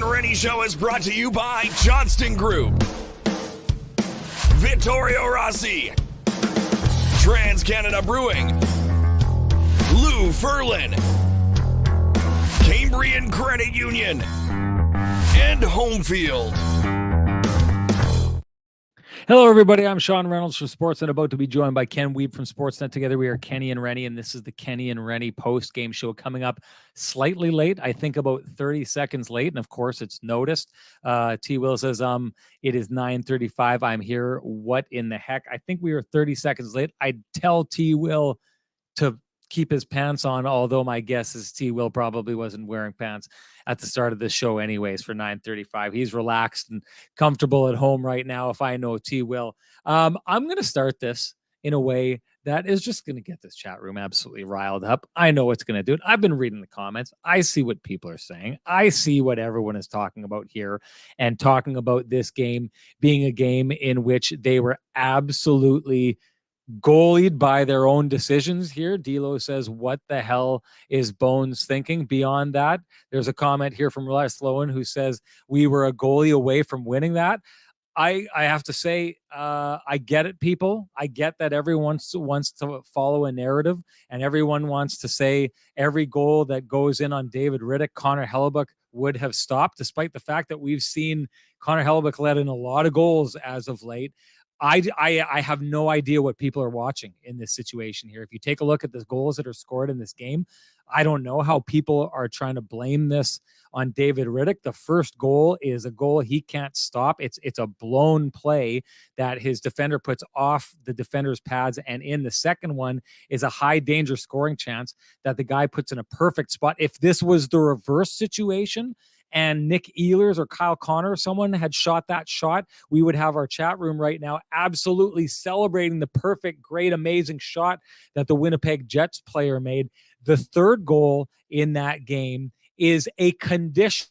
and Renny Show is brought to you by Johnston Group, Vittorio Rossi, Trans-Canada Brewing, Lou Ferlin, Cambrian Credit Union, and Homefield. Hello, everybody. I'm Sean Reynolds from Sportsnet, about to be joined by Ken Wiebe from Sportsnet. Together, we are Kenny and Renny, and this is the Kenny and Renny post-game show coming up slightly late, I think about 30 seconds late, and of course, it's noticed. T. Will says, it is 9:35. I'm here. What in the heck? I think we were 30 seconds late. I'd tell T. Will to keep his pants on, although my guess is T. Will probably wasn't wearing pants at the start of the show anyways for 9:35. He's relaxed and comfortable at home right now, if I know T. Will. I'm going to start this in a way that is just going to get this chat room absolutely riled up. I know it's going to do it. I've been reading the comments. I see what people are saying. I see what everyone is talking about here and talking about this game being a game in which they were absolutely goalied by their own decisions here. D'Lo says, what the hell is Bones thinking? Beyond that, there's a comment here from Les Sloan who says, we were a goalie away from winning that. I have to say, I get it, people. I get that everyone wants to follow a narrative, and everyone wants to say every goal that goes in on David Rittich, Connor Hellebuyck would have stopped, despite the fact that we've seen Connor Hellebuyck let in a lot of goals as of late. I have no idea what people are watching in this situation here. If you take a look at the goals that are scored in this game, I don't know how people are trying to blame this on David Rittich. The first goal is a goal he can't stop. It's a blown play that his defender puts off the defender's pads, and in the second one is a high danger scoring chance that the guy puts in a perfect spot. If this was the reverse situation and Nick Ehlers or Kyle Connor, someone had shot that shot, we would have our chat room right now absolutely celebrating the perfect, great, amazing shot that the Winnipeg Jets player made. The third goal in that game is a condition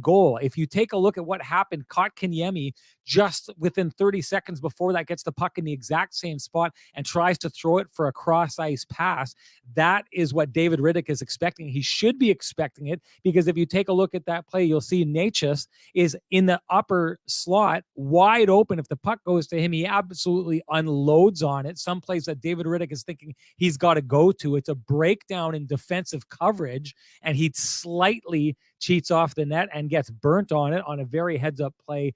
goal. If you take a look at what happened, Kotkaniemi just within 30 seconds before that gets the puck in the exact same spot and tries to throw it for a cross-ice pass. That is what David Rittich is expecting. He should be expecting it, because if you take a look at that play, you'll see Natchez is in the upper slot, wide open. If the puck goes to him, he absolutely unloads on it. Some place that David Rittich is thinking he's got to go to. It's a breakdown in defensive coverage, and he slightly cheats off the net and gets burnt on it on a very heads-up play.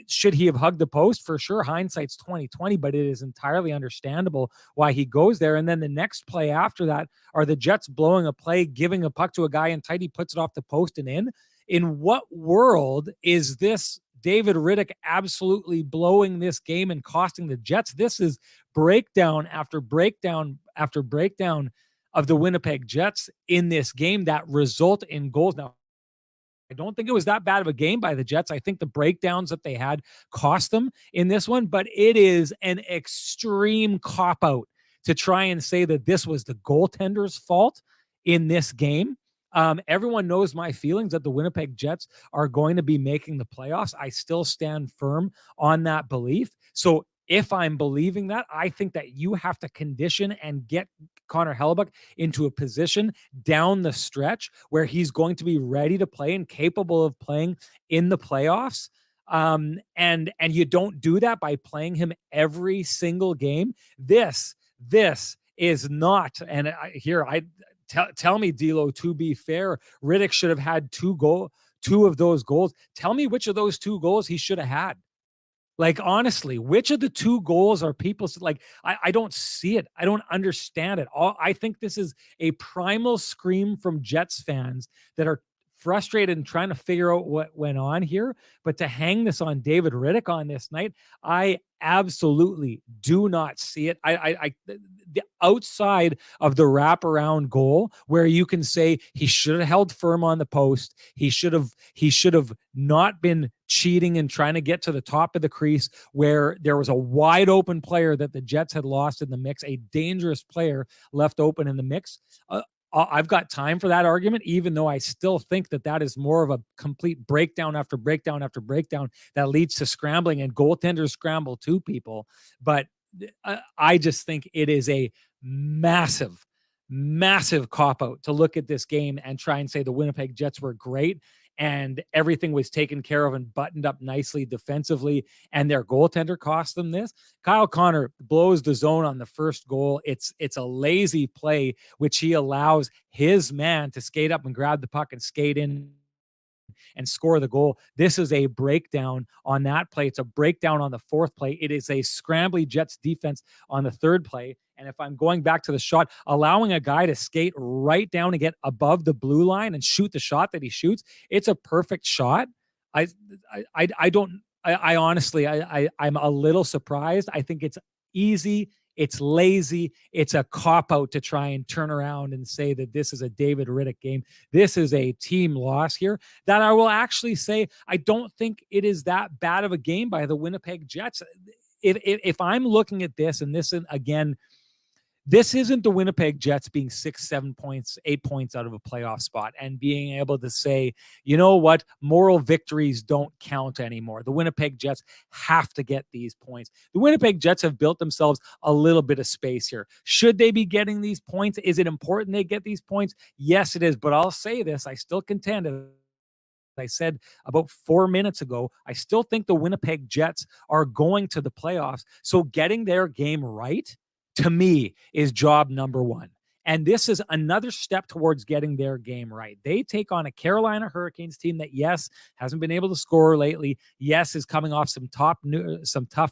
Should he have hugged the post? For sure, hindsight's 20/20, but it is entirely understandable why he goes there. And then the next play after that are the Jets blowing a play, giving a puck to a guy in tight. He puts it off the post and in. In what world is this David Rittich absolutely blowing this game and costing the Jets? This is breakdown after breakdown after breakdown of the Winnipeg Jets in this game that result in goals. Now, I don't think it was that bad of a game by the Jets. I think the breakdowns that they had cost them in this one, but it is an extreme cop-out to try and say that this was the goaltender's fault in this game. Everyone knows my feelings that the Winnipeg Jets are going to be making the playoffs. I still stand firm on that belief. So if I'm believing that, I think that you have to condition and get Connor Hellebuyck into a position down the stretch where he's going to be ready to play and capable of playing in the playoffs. And you don't do that by playing him every single game. This is not, and tell me, D'Lo, to be fair, Rittich should have had two of those goals. Tell me which of those two goals he should have had. Like, honestly, which of the two goals are people like? I don't see it. I don't understand it. I think this is a primal scream from Jets fans that are frustrated and trying to figure out what went on here. But to hang this on David Rittich on this night, I absolutely do not see it. The outside of the wraparound goal where you can say he should have held firm on the post. He should have not been cheating and trying to get to the top of the crease where there was a wide open player that the Jets had lost in the mix, a dangerous player left open in the mix. I've got time for that argument, even though I still think that is more of a complete breakdown after breakdown after breakdown that leads to scrambling, and goaltenders scramble too, people. But I just think it is a massive cop-out to look at this game and try and say the Winnipeg Jets were great and everything was taken care of and buttoned up nicely defensively, and their goaltender cost them this. Kyle Connor blows the zone on the first goal. It's a lazy play, which he allows his man to skate up and grab the puck and skate in and score the goal. This is a breakdown on that play. It's a breakdown on the fourth play. It is a scrambly Jets defense on the third play. And if I'm going back to the shot, allowing a guy to skate right down and get above the blue line and shoot the shot that he shoots, it's a perfect shot. I'm a little surprised. I think it's easy. It's lazy. It's a cop-out to try and turn around and say that this is a David Riddick game. This is a team loss here that I will actually say I don't think it is that bad of a game by the Winnipeg Jets. If I'm looking at this, and this, again, this isn't the Winnipeg Jets being 6, 7 points, 8 points out of a playoff spot and being able to say, you know what, moral victories don't count anymore. The Winnipeg Jets have to get these points. The Winnipeg Jets have built themselves a little bit of space here. Should they be getting these points? Is it important they get these points? Yes, it is. But I'll say this, I still contend, as I said about 4 minutes ago, I still think the Winnipeg Jets are going to the playoffs. So getting their game right, to me, is job number one. And this is another step towards getting their game right. They take on a Carolina Hurricanes team that, yes, hasn't been able to score lately. Yes, is coming off some tough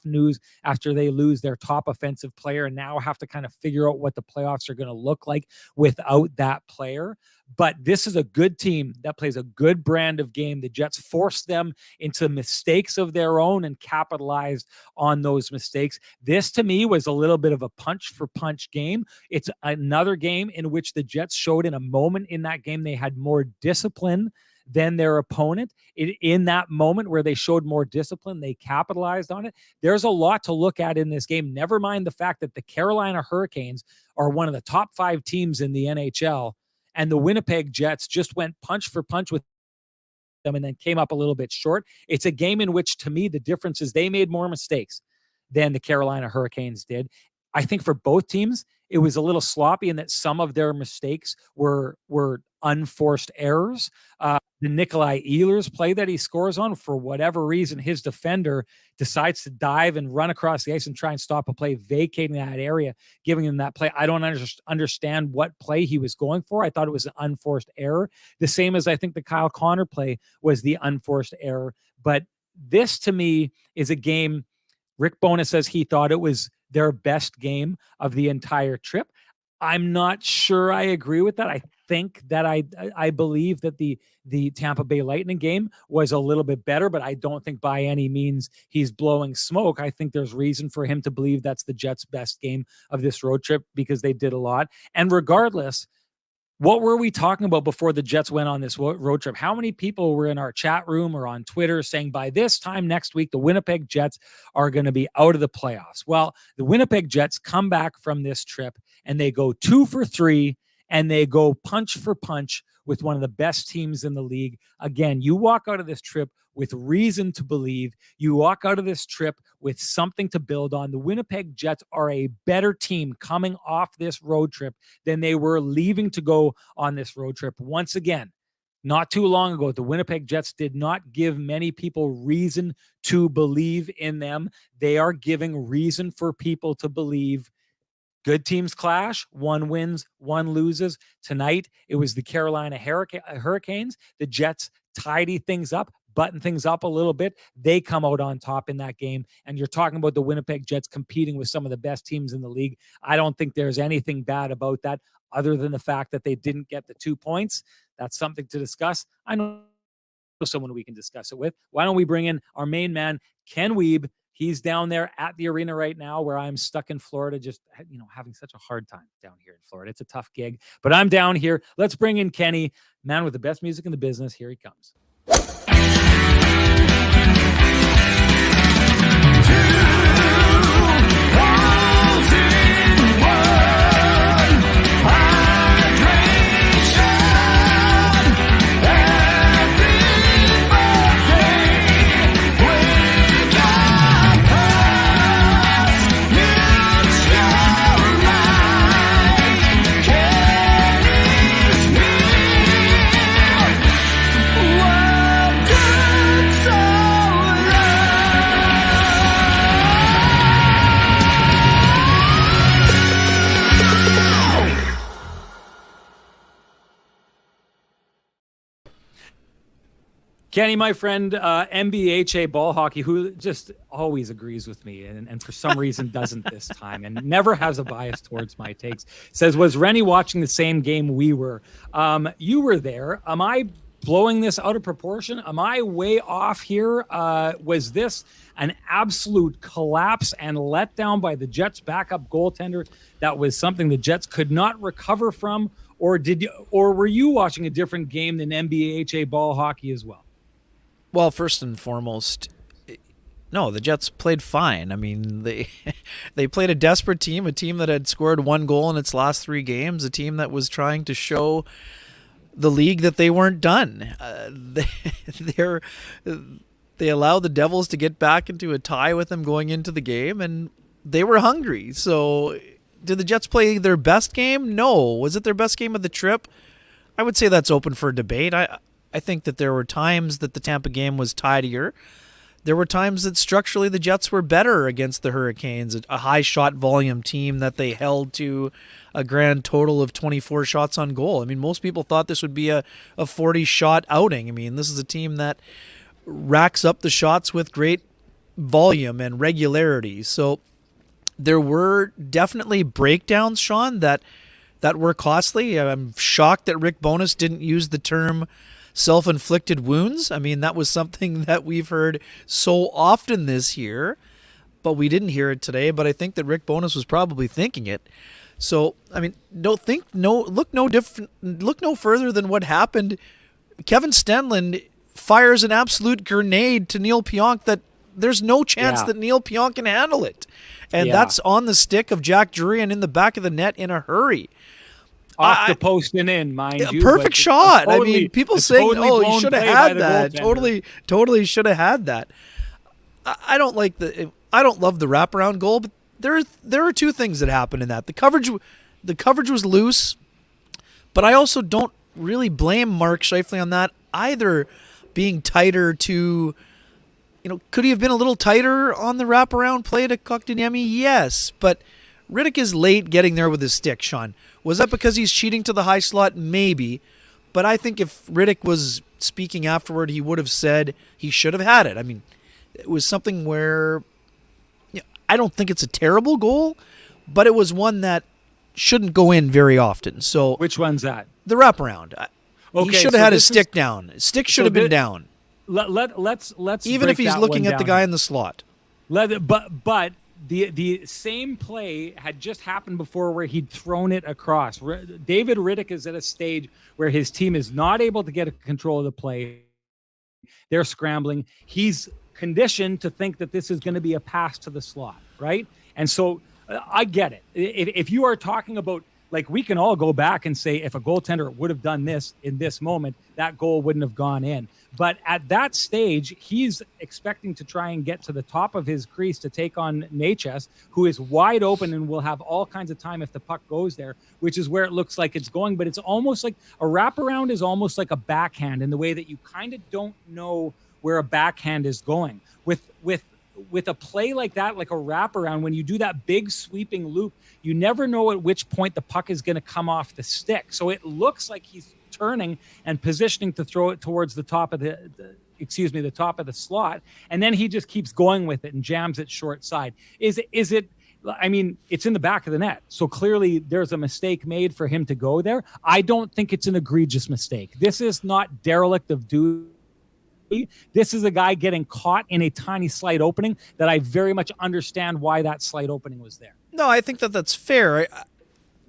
news after they lose their top offensive player and now have to kind of figure out what the playoffs are going to look like without that player. But this is a good team that plays a good brand of game. The Jets forced them into mistakes of their own and capitalized on those mistakes. This, to me, was a little bit of a punch-for-punch game. It's another game in which the Jets showed in a moment in that game they had more discipline than their opponent. In that moment where they showed more discipline, they capitalized on it. There's a lot to look at in this game. Never mind the fact that the Carolina Hurricanes are one of the top 5 teams in the NHL, and the Winnipeg Jets just went punch for punch with them and then came up a little bit short. It's a game in which, to me, the difference is they made more mistakes than the Carolina Hurricanes did. I think for both teams, it was a little sloppy in that some of their mistakes were unforced errors. The Nikolai Ehlers play that he scores on, for whatever reason, his defender decides to dive and run across the ice and try and stop a play, vacating that area, giving him that play. I don't understand what play he was going for. I thought it was an unforced error. The same as I think the Kyle Connor play was the unforced error. But this, to me, is a game. Rick Bowness says he thought it was their best game of the entire trip. I'm not sure I agree with that. I think that I believe that the Tampa Bay Lightning game was a little bit better, but I don't think by any means he's blowing smoke. I think there's reason for him to believe that's the Jets' best game of this road trip because they did a lot. And regardless, what were we talking about before the Jets went on this road trip? How many people were in our chat room or on Twitter saying by this time next week, the Winnipeg Jets are going to be out of the playoffs? Well, the Winnipeg Jets come back from this trip and they go 2 for 3 and they go punch for punch with one of the best teams in the league. Again, you walk out of this trip with reason to believe. You walk out of this trip with something to build on. The Winnipeg Jets are a better team coming off this road trip than they were leaving to go on this road trip. Once again, not too long ago, the Winnipeg Jets did not give many people reason to believe in them. They are giving reason for people to believe. Good teams clash. One wins, one loses. Tonight, it was the Carolina Hurricanes. The Jets tidy things up, button things up a little bit. They come out on top in that game. And you're talking about the Winnipeg Jets competing with some of the best teams in the league. I don't think there's anything bad about that other than the fact that they didn't get the 2 points. That's something to discuss. I know someone we can discuss it with. Why don't we bring in our main man, Ken Wiebe? He's down there at the arena right now where I'm stuck in Florida, just, having such a hard time down here in Florida. It's a tough gig, but I'm down here. Let's bring in Kenny, man with the best music in the business. Here he comes. Whoa. Kenny, my friend, MBHA ball hockey, who just always agrees with me and for some reason doesn't this time and never has a bias towards my takes, says, was Renny watching the same game we were? You were there. Am I blowing this out of proportion? Am I way off here? Was this an absolute collapse and letdown by the Jets' backup goaltender that was something the Jets could not recover from? Or were you watching a different game than MBHA ball hockey as well? Well, first and foremost, no, the Jets played fine. I mean, they played a desperate team, a team that had scored 1 goal in its last 3 games, a team that was trying to show the league that they weren't done. They allowed the Devils to get back into a tie with them going into the game, and they were hungry. So did the Jets play their best game? No. Was it their best game of the trip? I would say that's open for debate. I think that there were times that the Tampa game was tidier. There were times that structurally the Jets were better against the Hurricanes, a high shot volume team that they held to a grand total of 24 shots on goal. I mean, most people thought this would be a 40-shot outing. I mean, this is a team that racks up the shots with great volume and regularity. So there were definitely breakdowns, Sean, that were costly. I'm shocked that Rick Bowness didn't use the term self-inflicted wounds. I mean, that was something that we've heard so often this year, but we didn't hear it today. But I think that Rick Bowness was probably thinking it. So, I mean, look no further than what happened. Kevin Stenlund fires an absolute grenade to Neil Pionk that there's no chance that Neil Pionk can handle it. And that's on the stick of Jack Drury and in the back of the net in a hurry. Off the post and in, mind you. Perfect shot. Totally, I mean, people saying, you should have had that. Totally should have had that. I don't love the wraparound goal, but there are 2 things that happened in that. The coverage was loose, but I also don't really blame Mark Scheifele on that either, being tighter to, could he have been a little tighter on the wraparound play to Kotkaniemi? Yes, but Riddick is late getting there with his stick, Sean. Was that because he's cheating to the high slot? Maybe. But I think if Riddick was speaking afterward, he would have said he should have had it. I mean, it was something where I don't think it's a terrible goal, but it was one that shouldn't go in very often. So which one's that? The wraparound. He should have had his stick down. Stick should have been down. Let's even if he's looking at the guy in the slot. But the same play had just happened before where he'd thrown it across. David Riddick is at a stage where his team is not able to get control of the play. They're scrambling. He's conditioned to think that this is going to be a pass to the slot, right? And so I get it. If you are talking about, like, we can all go back and say if a goaltender would have done this in this moment, that goal wouldn't have gone in. But at that stage, he's expecting to try and get to the top of his crease to take on Natchez, who is wide open and will have all kinds of time if the puck goes there, which is where it looks like it's going. But it's almost like a wraparound is almost like a backhand in the way that you kind of don't know where a backhand is going. With a play like that, like a wraparound, when you do that big sweeping loop, you never know at which point the puck is going to come off the stick. So it looks like he's turning and positioning to throw it towards the top of the top of the slot, and then he just keeps going with it and jams it short side. Is it? I mean, it's in the back of the net, so clearly there's a mistake made for him to go there. I don't think it's an egregious mistake. This is not derelict of duty. This is a guy getting caught in a tiny slight opening that I very much understand why that slight opening was there. No, I think that that's fair.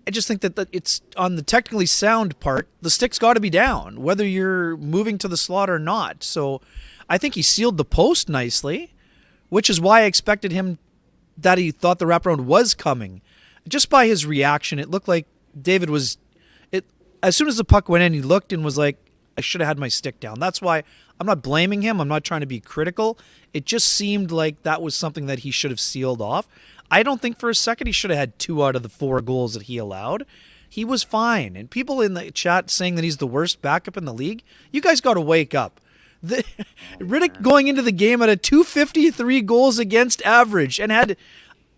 I just think that it's on the technically sound part, the stick's got to be down, whether you're moving to the slot or not. So I think he sealed the post nicely, which is why I expected him that he thought the wraparound was coming. Just by his reaction, it looked like David was... As soon as the puck went in, he looked and was like, I should have had my stick down. That's why I'm not blaming him. I'm not trying to be critical. It just seemed like that was something that he should have sealed off. I don't think for a second he should have had 2 out of the 4 goals that he allowed. He was fine. And people in the chat saying that he's the worst backup in the league, you guys got to wake up. Riddick going into the game at a 253 goals against average and had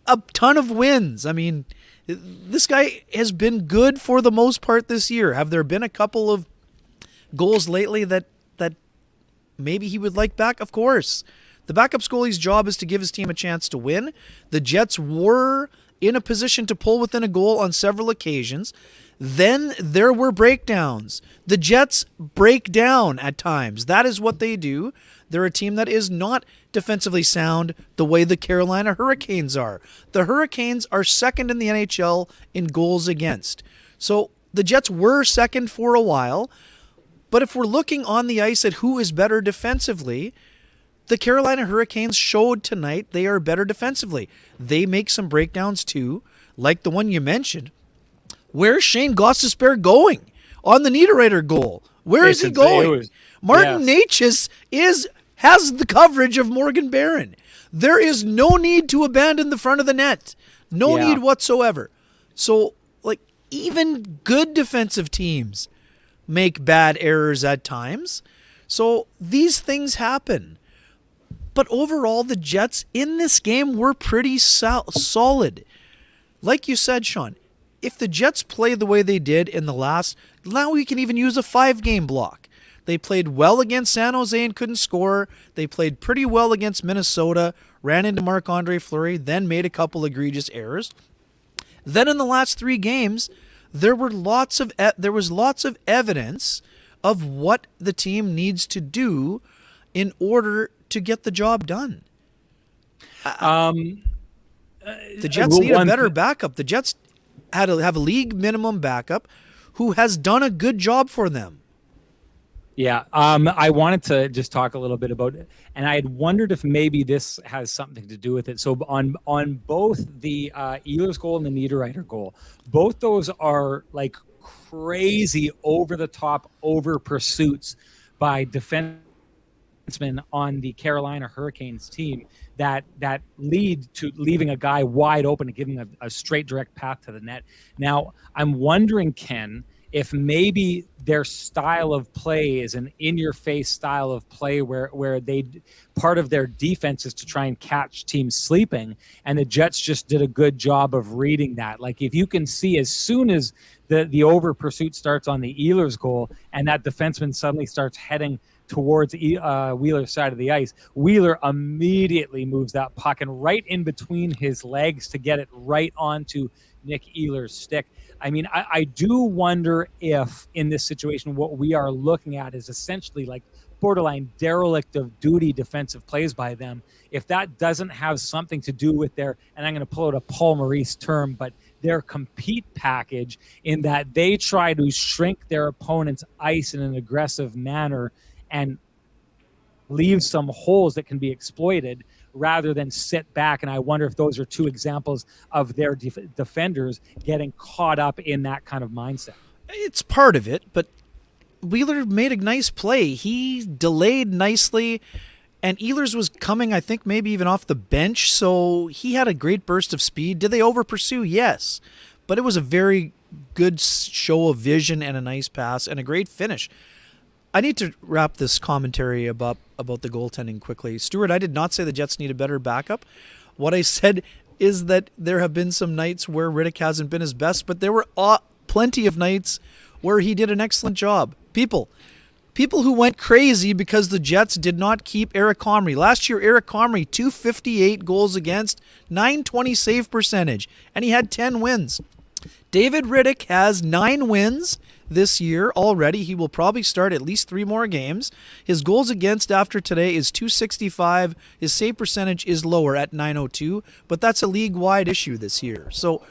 a ton of wins. I mean, this guy has been good for the most part this year. Have there been a couple of goals lately that maybe he would like back. Of course. The backup goalie's job is to give his team a chance to win. The Jets were in a position to pull within a goal on several occasions. Then there were breakdowns. The Jets break down at times. That is what they do. They're a team that is not defensively sound the way the Carolina Hurricanes are. The Hurricanes are second in the NHL in goals against. So the Jets were second for a while. But if we're looking on the ice at who is better defensively, the Carolina Hurricanes showed tonight they are better defensively. They make some breakdowns too, like the one you mentioned. Where's Shane Gostisbehere going on the Niederreiter goal? Where is he going? Martin Necas has the coverage of Morgan Barron. There is no need to abandon the front of the net. No need whatsoever. So, even good defensive teams make bad errors at times. So, these things happen. But overall, the Jets in this game were pretty solid. Like you said, Sean, if the Jets play the way they did in the last, now we can even use a 5-game block. They played well against San Jose and couldn't score. They played pretty well against Minnesota, ran into Marc-Andre Fleury, then made a couple egregious errors. Then in the last 3 games, there was lots of evidence of what the team needs to do in order to get the job done. The Jets need a better backup. The Jets had to have a league minimum backup who has done a good job for them. Yeah, I wanted to just talk a little bit about it, and I had wondered if maybe this has something to do with it. So on both the Ehlers goal and the Niederreiter goal, both those are like crazy over-the-top over pursuits by defensemen on the Carolina Hurricanes team that lead to leaving a guy wide open and giving a straight direct path to the net. Now, I'm wondering, Ken, if maybe their style of play is an in-your-face style of play where they part of their defense is to try and catch teams sleeping, and the Jets just did a good job of reading that. Like, if you can see as soon as the over pursuit starts on the Ehlers goal and that defenseman suddenly starts heading towards Wheeler's side of the ice, Wheeler immediately moves that puck and right in between his legs to get it right onto Nick Ehlers' stick. I mean, I do wonder if in this situation what we are looking at is essentially like borderline derelict of duty defensive plays by them. If that doesn't have something to do with their, and I'm going to pull out a Paul Maurice term, but their compete package, in that they try to shrink their opponent's ice in an aggressive manner and leave some holes that can be exploited rather than sit back. And I wonder if those are 2 examples of their defenders getting caught up in that kind of mindset. It's part of it, but Wheeler made a nice play. He delayed nicely, and Ehlers was coming, I think, maybe even off the bench, so he had a great burst of speed. Did they over-pursue? Yes, but it was a very good show of vision and a nice pass and a great finish. I need to wrap this commentary about the goaltending quickly. Stuart, I did not say the Jets need a better backup. What I said is that there have been some nights where Rittich hasn't been his best, but there were plenty of nights where he did an excellent job. People who went crazy because the Jets did not keep Eric Comrie. Last year, Eric Comrie, 258 goals against, 920 save percentage, and he had 10 wins. David Rittich has 9 wins this year already. He will probably start at least 3 more games. His goals against after today is 265. His save percentage is lower at 902, but that's a league-wide issue this year. So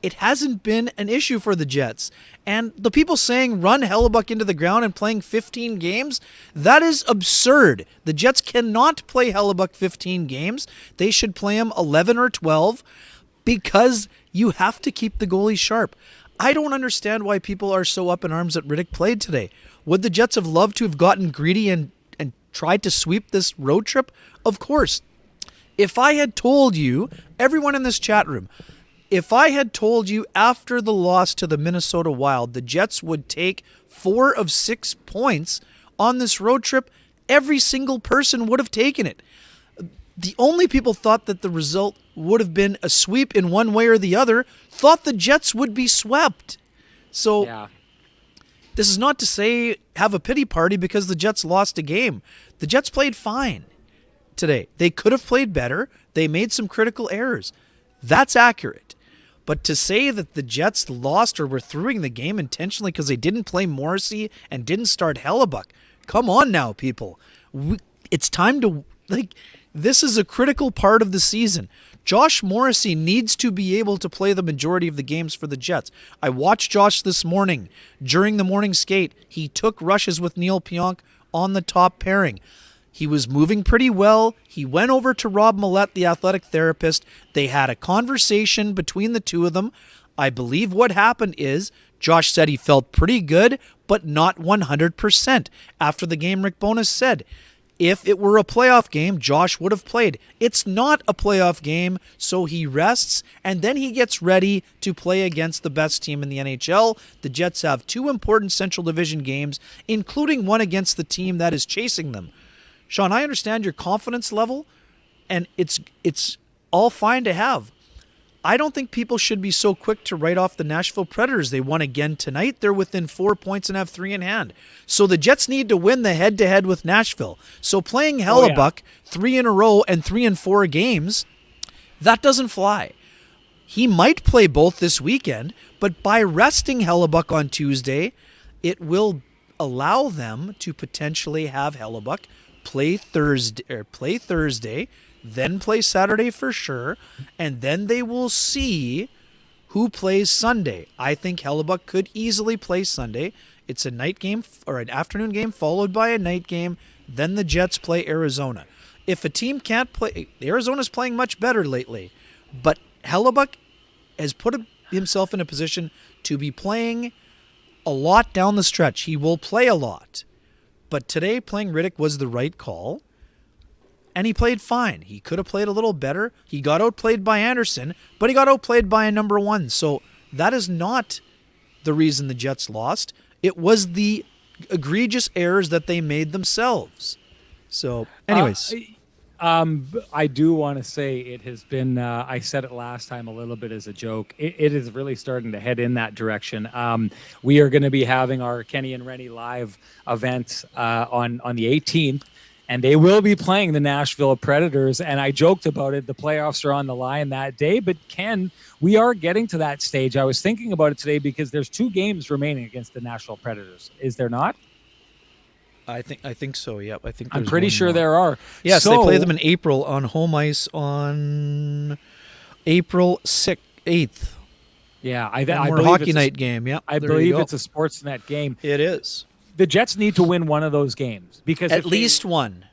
it hasn't been an issue for the Jets. And the people saying run Hellebuck into the ground and playing 15 games, that is absurd. The Jets cannot play Hellebuck 15 games. They should play him 11 or 12 because you have to keep the goalie sharp. I don't understand why people are so up in arms that Rittich played today. Would the Jets have loved to have gotten greedy and tried to sweep this road trip? Of course. If I had told you, everyone in this chat room, if I had told you after the loss to the Minnesota Wild, the Jets would take 4 of 6 points on this road trip, every single person would have taken it. The only people thought that the result would have been a sweep in one way or the other thought the Jets would be swept. So This is not to say have a pity party because the Jets lost a game. The Jets played fine today. They could have played better. They made some critical errors. That's accurate. But to say that the Jets lost or were throwing the game intentionally because they didn't play Morrissey and didn't start Hellebuck, come on now, people. It's time to, this is a critical part of the season. Josh Morrissey needs to be able to play the majority of the games for the Jets. I watched Josh this morning. During the morning skate, he took rushes with Neil Pionk on the top pairing. He was moving pretty well. He went over to Rob Millette, the athletic therapist. They had a conversation between the two of them. I believe what happened is Josh said he felt pretty good, but not 100%. After the game, Rick Bowness said, if it were a playoff game, Josh would have played. It's not a playoff game, so he rests, and then he gets ready to play against the best team in the NHL. The Jets have 2 important Central Division games, including one against the team that is chasing them. Sean, I understand your confidence level, and it's all fine to have. I don't think people should be so quick to write off the Nashville Predators. They won again tonight. They're within 4 points and have 3 in hand. So the Jets need to win the head-to-head with Nashville. So playing Hellebuck 3 in a row and 3 in 4 games, that doesn't fly. He might play both this weekend, but by resting Hellebuck on Tuesday, it will allow them to potentially have Hellebuck play Thursday, then play Saturday for sure, and then they will see who plays Sunday. I think Hellebuck could easily play Sunday. It's a night game or an afternoon game followed by a night game. Then the Jets play Arizona. If a team can't play, Arizona's playing much better lately, but Hellebuck has put himself in a position to be playing a lot down the stretch. He will play a lot. But today, playing Riddick was the right call, and he played fine. He could have played a little better. He got outplayed by Anderson, but he got outplayed by a number 1. So that is not the reason the Jets lost. It was the egregious errors that they made themselves. So, anyways. I do want to say it has been, I said it last time a little bit as a joke. It is really starting to head in that direction. We are going to be having our Kenny and Renny live event on the 18th, and they will be playing the Nashville Predators. And I joked about it. The playoffs are on the line that day. But Ken, we are getting to that stage. I was thinking about it today because there's 2 games remaining against the Nashville Predators. Is there not? I think so. Yep. I think I'm pretty sure there are. Yes, so, they play them in April on home ice on April 8th. Yeah, I believe hockey night game. Yeah, I believe it's a Sportsnet game. It is. The Jets need to win one of those games because at least one.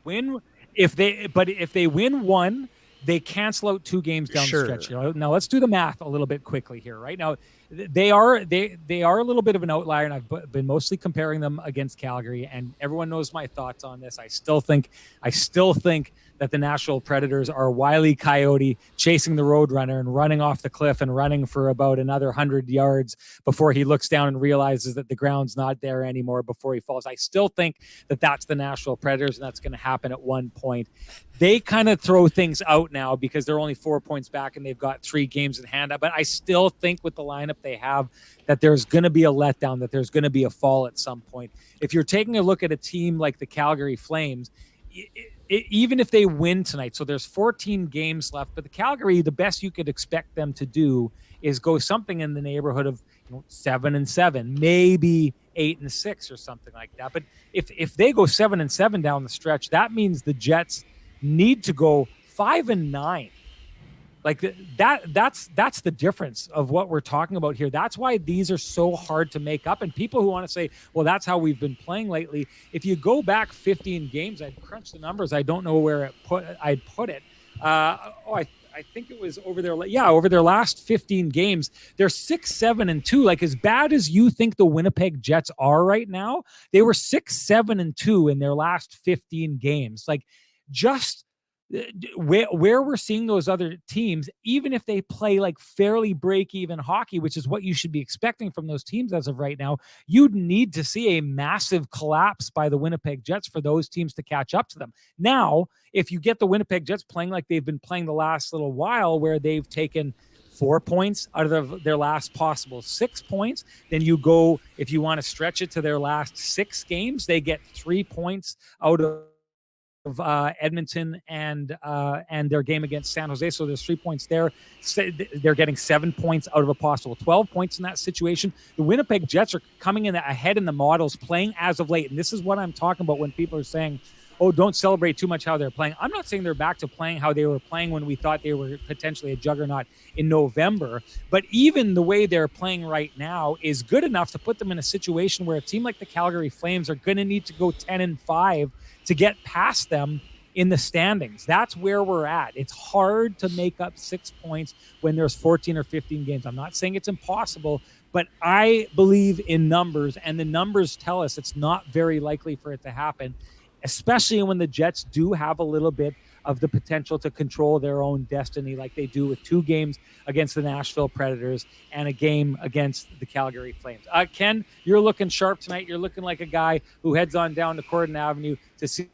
If they win one, they cancel out 2 games down the stretch. Now let's do the math a little bit quickly here. Right now, they are a little bit of an outlier, and I've been mostly comparing them against Calgary. And everyone knows my thoughts on this. I still think that the Nashville Predators are Wile E. Coyote chasing the Roadrunner and running off the cliff and running for about another 100 yards before he looks down and realizes that the ground's not there anymore before he falls. I still think that that's the Nashville Predators, and that's going to happen at one point. They kind of throw things out now because they're only 4 points back and they've got 3 games in hand. But I still think with the lineup they have that there's going to be a letdown, that there's going to be a fall at some point. If you're taking a look at a team like the Calgary Flames, even if they win tonight, so there's 14 games left, but the Calgary, the best you could expect them to do is go something in the neighborhood of 7-7, maybe 8-6 or something like that. But if they go 7-7 down the stretch, that means the Jets need to go 5-9. Like that's the difference of what we're talking about here. That's why these are so hard to make up. And people who want to say, well, that's how we've been playing lately. If you go back 15 games, I'd crunch the numbers. I don't know where I'd put it. I think it was over there. Yeah, over their last 15 games, they're 6-7-2. Like as bad as you think the Winnipeg Jets are right now, they were 6-7-2 in their last 15 games. Like just where we're seeing those other teams, even if they play like fairly break-even hockey, which is what you should be expecting from those teams as of right now, you'd need to see a massive collapse by the Winnipeg Jets for those teams to catch up to them. Now, if you get the Winnipeg Jets playing like they've been playing the last little while, where they've taken 4 points out of their last possible 6 points. Then you go, if you want to stretch it to their last 6 games, they get 3 points out of Edmonton and their game against San Jose. So there's 3 points there. They're getting 7 points out of a possible 12 points in that situation. The Winnipeg Jets are coming in ahead in the models, playing as of late. And this is what I'm talking about when people are saying, oh, don't celebrate too much how they're playing. I'm not saying they're back to playing how they were playing when we thought they were potentially a juggernaut in November, but even the way they're playing right now is good enough to put them in a situation where a team like the Calgary Flames are going to need to go 10-5 to get past them in the standings. That's where we're at. It's hard to make up 6 points when there's 14 or 15 games. I'm not saying it's impossible, but I believe in numbers, and the numbers tell us it's not very likely for it to happen, especially when the Jets do have a little bit of the potential to control their own destiny like they do with 2 games against the Nashville Predators and a game against the Calgary Flames. Ken, you're looking sharp tonight. You're looking like a guy who heads on down to Corden Avenue to see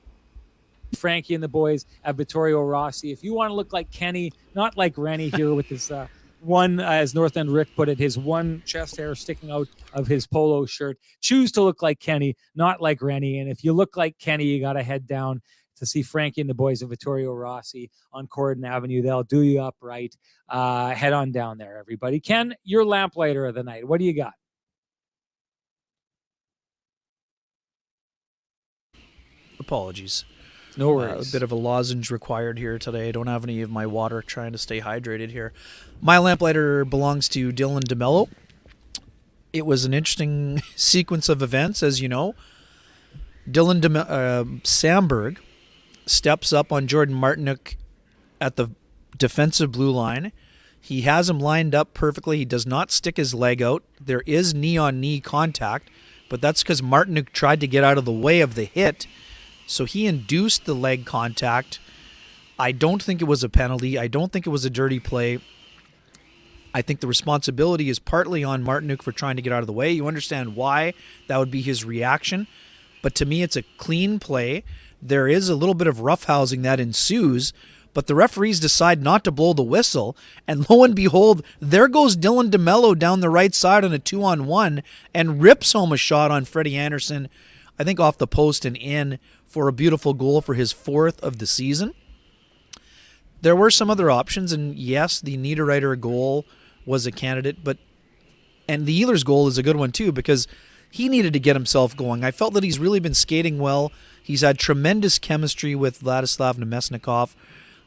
Frankie and the boys at Vittorio Rossi. If you want to look like Kenny, not like Renny here with his one, as North End Rick put it, his one chest hair sticking out of his polo shirt. Choose to look like Kenny, not like Renny. And if you look like Kenny, you got to head down to see Frankie and the boys of Vittorio Rossi on Corden Avenue. They'll do you up right. Head on down there, everybody. Ken, your lamplighter of the night. What do you got? Apologies. No worries. A bit of a lozenge required here today. I don't have any of my water, trying to stay hydrated here. My lamplighter belongs to Dylan DeMello. It was an interesting sequence of events, as you know. Dylan Samberg steps up on Jordan Martinook at the defensive blue line. He has him lined up perfectly. He does not stick his leg out. There is knee-on-knee contact, but that's because Martinook tried to get out of the way of the hit. So he induced the leg contact. I don't think it was a penalty. I don't think it was a dirty play. I think the responsibility is partly on Martinook for trying to get out of the way. You understand why that would be his reaction. But to me, it's a clean play. There is a little bit of roughhousing that ensues, but the referees decide not to blow the whistle. And lo and behold, there goes Dylan DeMello down the right side on a 2-on-1 and rips home a shot on Freddie Anderson, I think off the post and in, for a beautiful goal for his 4th of the season. There were some other options, and yes, the Niederreiter goal was a candidate, and the Ehlers goal is a good one too, because he needed to get himself going. I felt that he's really been skating well. He's had tremendous chemistry with Vladislav Nemesnikov.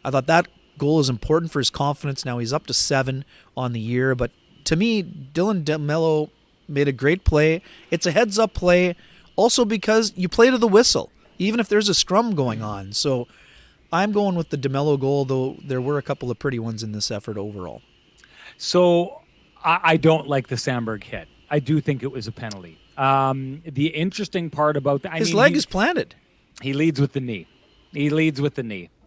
I thought that goal is important for his confidence. Now he's up to 7 on the year, but to me, Dylan DeMello made a great play. It's a heads-up play, also because you play to the whistle, even if there's a scrum going on. So I'm going with the DeMello goal, though there were a couple of pretty ones in this effort overall. So I don't like the Samberg hit. I do think it was a penalty. The interesting part about that, his leg is planted. He leads with the knee.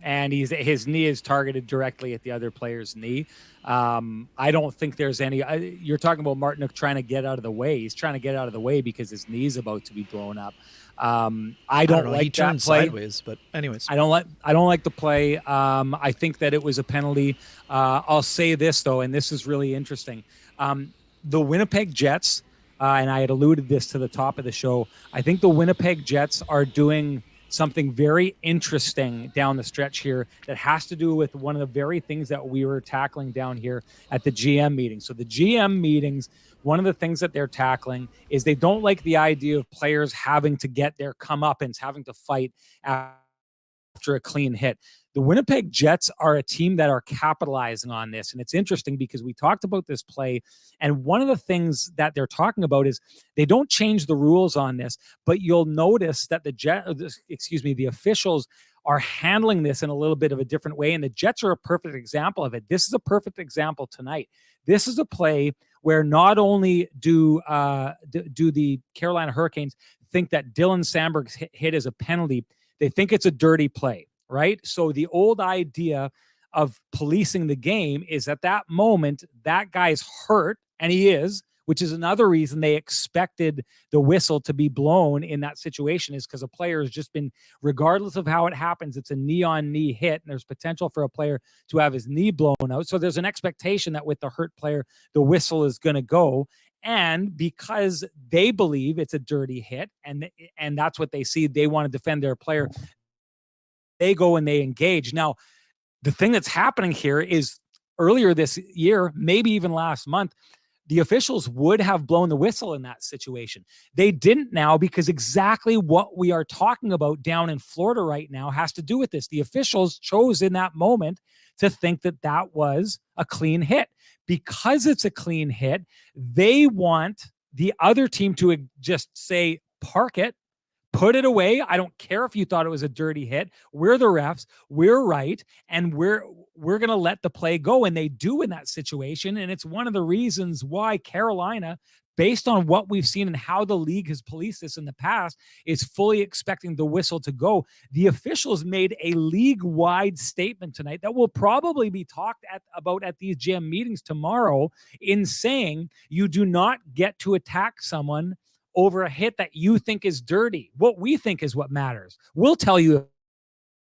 And his knee is targeted directly at the other player's knee. I don't think there's any. You're talking about Martinook trying to get out of the way. He's trying to get out of the way because his knee's about to be blown up. I don't like he turned that play. Sideways, but anyways, I don't like the play. I think that it was a penalty. I'll say this though, and this is really interesting. The Winnipeg Jets, and I had alluded this to the top of the show. I think the Winnipeg Jets are doing something very interesting down the stretch here that has to do with one of the very things that we were tackling down here at the GM meeting. So the GM meetings, one of the things that they're tackling is they don't like the idea of players having to get their comeuppance, having to fight after a clean hit. The Winnipeg Jets are a team that are capitalizing on this. And it's interesting because we talked about this play. And one of the things that they're talking about is they don't change the rules on this, but you'll notice that the officials are handling this in a little bit of a different way. And the Jets are a perfect example of it. This is a perfect example tonight. This is a play where not only do the Carolina Hurricanes think that Dylan Samberg's hit is a penalty, they think it's a dirty play. Right? So the old idea of policing the game is at that moment, that guy's hurt, and he is, which is another reason they expected the whistle to be blown in that situation, is because a player has just been, regardless of how it happens, it's a knee-on-knee hit, and there's potential for a player to have his knee blown out. So there's an expectation that with the hurt player, the whistle is going to go. And because they believe it's a dirty hit, and that's what they see, they want to defend their player, they go and they engage. Now, the thing that's happening here is earlier this year, maybe even last month, the officials would have blown the whistle in that situation. They didn't now, because exactly what we are talking about down in Florida right now has to do with this. The officials chose in that moment to think that that was a clean hit. Because it's a clean hit, they want the other team to just say, park it, put it away. I don't care if you thought it was a dirty hit. We're the refs. We're right. And we're going to let the play go. And they do in that situation. And it's one of the reasons why Carolina, based on what we've seen and how the league has policed this in the past, is fully expecting the whistle to go. The officials made a league-wide statement tonight that will probably be talked about at these GM meetings tomorrow, in saying you do not get to attack someone over a hit that you think is dirty. What we think is what matters. We'll tell you if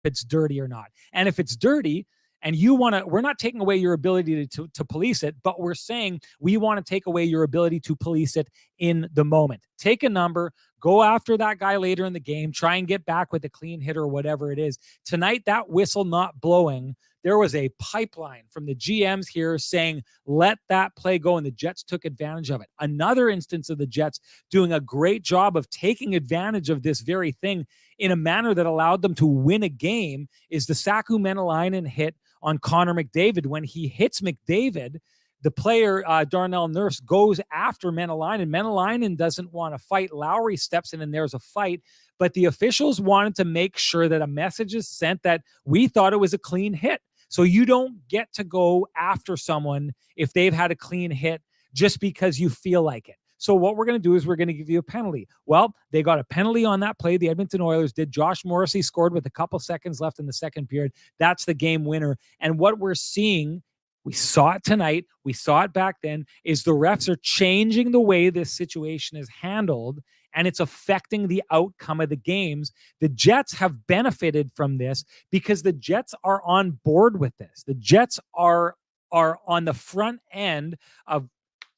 it's dirty or not. And if it's dirty, and you want to, we're not taking away your ability to police it, but we're saying we want to take away your ability to police it in the moment. Take a number, go after that guy later in the game, try and get back with a clean hit or whatever it is. Tonight, that whistle not blowing, there was a pipeline from the GMs here saying, let that play go, and the Jets took advantage of it. Another instance of the Jets doing a great job of taking advantage of this very thing in a manner that allowed them to win a game is the Saku Menelainen hit on Connor McDavid. When he hits McDavid, the player, Darnell Nurse, goes after Menelainen. Menelainen doesn't want to fight. Lowry steps in and there's a fight. But the officials wanted to make sure that a message is sent that we thought it was a clean hit. So you don't get to go after someone if they've had a clean hit just because you feel like it. So what we're going to do is we're going to give you a penalty. Well, they got a penalty on that play. The Edmonton Oilers did. Josh Morrissey scored with a couple seconds left in the second period. That's the game winner. And what we're seeing, we saw it tonight, we saw it back then, is the refs are changing the way this situation is handled, and it's affecting the outcome of the games. The Jets have benefited from this because the Jets are on board with this. The Jets are on the front end of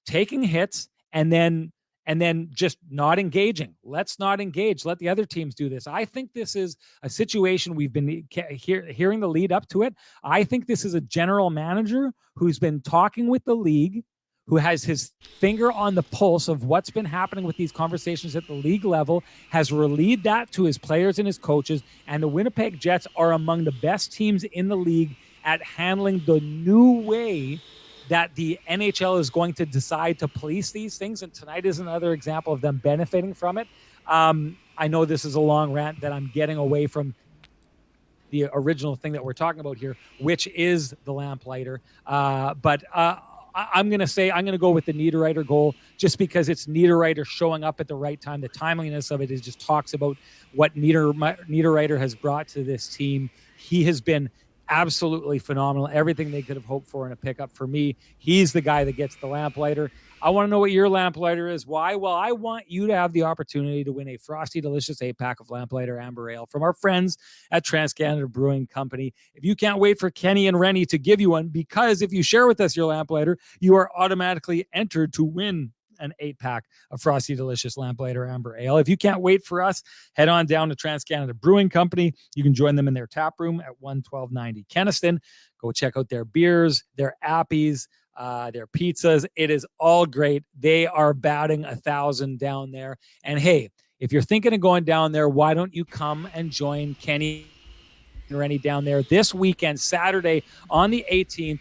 taking hits and then just not engaging. Let's not engage. Let the other teams do this. I think this is a situation we've been hearing the lead up to it. I think this is a general manager who's been talking with the league, who has his finger on the pulse of what's been happening with these conversations at the league level, has relayed that to his players and his coaches, and the Winnipeg Jets are among the best teams in the league at handling the new way that the NHL is going to decide to police these things. And tonight is another example of them benefiting from it. I know this is a long rant that I'm getting away from the original thing that we're talking about here, which is the lamplighter. But I'm going to go with the Niederreiter goal just because it's Niederreiter showing up at the right time. The timeliness of it is just talks about what Niederreiter has brought to this team. He has been absolutely phenomenal. Everything they could have hoped for in a pickup. For me, he's the guy that gets the lamplighter. I want to know what your lamplighter is. Why? Well, I want you to have the opportunity to win a frosty, delicious 8-pack of Lamplighter Amber Ale from our friends at TransCanada Brewing Company. If you can't wait for Kenny and Renny to give you one, because if you share with us your lamplighter, you are automatically entered to win an 8-pack of Frosty Delicious Lamplighter Amber Ale. If you can't wait for us, head on down to TransCanada Brewing Company. You can join them in their tap room at 11290 Kenniston. Go check out their beers, their appies, their pizzas. It is all great. They are batting 1,000 down there. And hey, if you're thinking of going down there, why don't you come and join Kenny and Renny down there this weekend, Saturday on the 18th.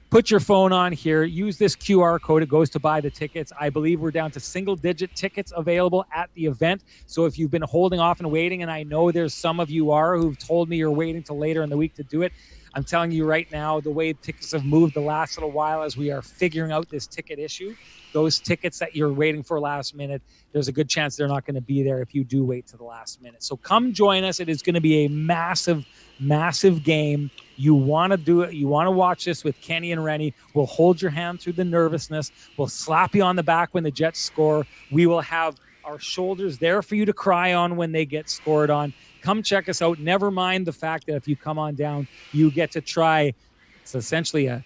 Put your phone on here. Use this QR code. It goes to buy the tickets. I believe we're down to single-digit tickets available at the event. So if you've been holding off and waiting, and I know there's some of you are who've told me you're waiting till later in the week to do it, I'm telling you right now, the way tickets have moved the last little while as we are figuring out this ticket issue, those tickets that you're waiting for last minute, there's a good chance they're not going to be there if you do wait to the last minute. So come join us. It is going to be a massive, massive game. You want to do it. You want to watch this with Kenny and Renny. We'll hold your hand through the nervousness. We'll slap you on the back when the Jets score. We will have our shoulders there for you to cry on when they get scored on. Come check us out. Never mind the fact that if you come on down, you get to try. It's essentially a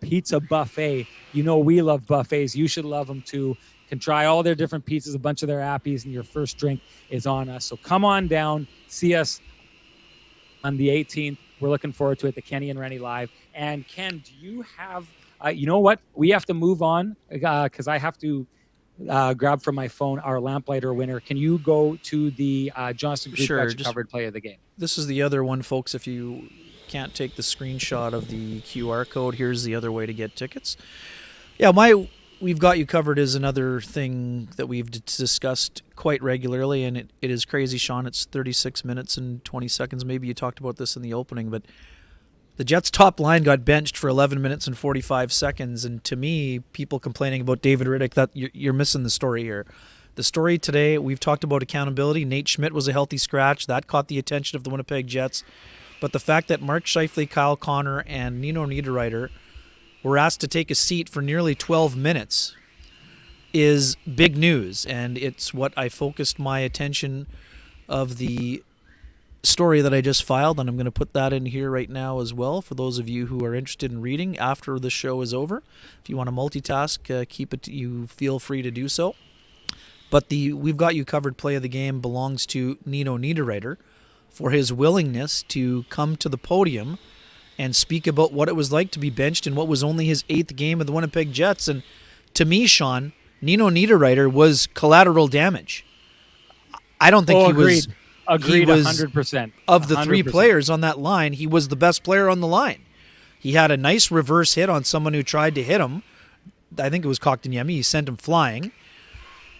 pizza buffet. You know we love buffets. You should love them too. Can try all their different pizzas, a bunch of their appies, and your first drink is on us. So come on down. See us on the 18th. We're looking forward to it, the Kenny and Renny Live. And Ken, do you have you know what? We have to move on because I have to grab from my phone our lamplighter winner. Can you go to the Johnston Group Sure, covered play of the game? This is the other one, folks. If you can't take the screenshot of the QR code, here's the other way to get tickets. Yeah, We've Got You Covered is another thing that we've discussed quite regularly, and it is crazy, Sean. It's 36 minutes and 20 seconds. Maybe you talked about this in the opening, but the Jets' top line got benched for 11 minutes and 45 seconds, and to me, people complaining about David Riddick, that you're missing the story here. The story today, we've talked about accountability. Nate Schmidt was a healthy scratch. That caught the attention of the Winnipeg Jets. But the fact that Mark Scheifele, Kyle Connor, and Nino Niederreiter were asked to take a seat for nearly 12 minutes is big news, and it's what I focused my attention of the story that I just filed, and I'm going to put that in here right now as well for those of you who are interested in reading after the show is over. If you want to multitask, you feel free to do so. But the We've Got You Covered play of the game belongs to Nino Niederreiter for his willingness to come to the podium and speak about what it was like to be benched in what was only his 8th game of the Winnipeg Jets. And to me, Sean, Nino Niederreiter was collateral damage. I don't think he was... Agreed, he was 100%. Of the 3 100%. players on that line, he was the best player on the line. He had a nice reverse hit on someone who tried to hit him. I think it was Kotkaniemi. He sent him flying.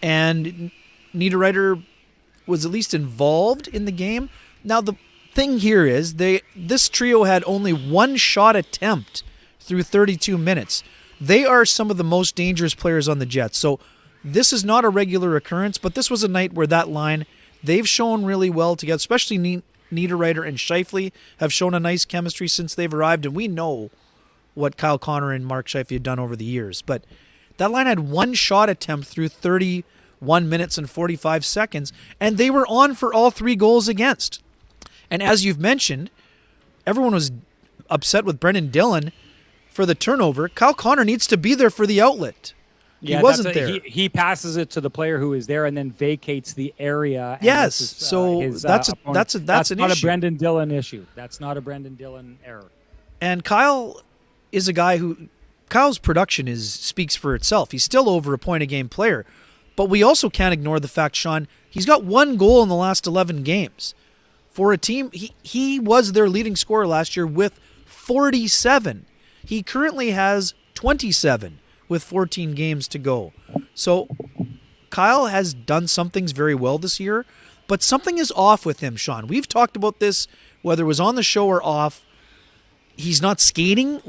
And Niederreiter was at least involved in the game. Now, the thing here is this trio had only 1 shot attempt through 32 minutes. They are some of the most dangerous players on the Jets. So this is not a regular occurrence, but this was a night where that line... They've shown really well together, especially Niederreiter and Scheifele have shown a nice chemistry since they've arrived, and we know what Kyle Connor and Mark Scheifele have done over the years. But that line had 1 shot attempt through 31 minutes and 45 seconds, and they were on for all 3 goals against. And as you've mentioned, everyone was upset with Brendan Dillon for the turnover. Kyle Connor needs to be there for the outlet. Yeah, he wasn't there. He passes it to the player who is there and then vacates the area. Yes, so that's an not issue. A Brendan Dillon issue. That's not a Brendan Dillon error. And Kyle is a guy Kyle's production speaks for itself. He's still over a point a game player, but we also can't ignore the fact, Sean, he's got 1 goal in the last 11 games for a team. He was their leading scorer last year with 47. He currently has 27. With 14 games to go. So Kyle has done some things very well this year, but something is off with him, Sean. We've talked about this, whether it was on the show or off. He's not skating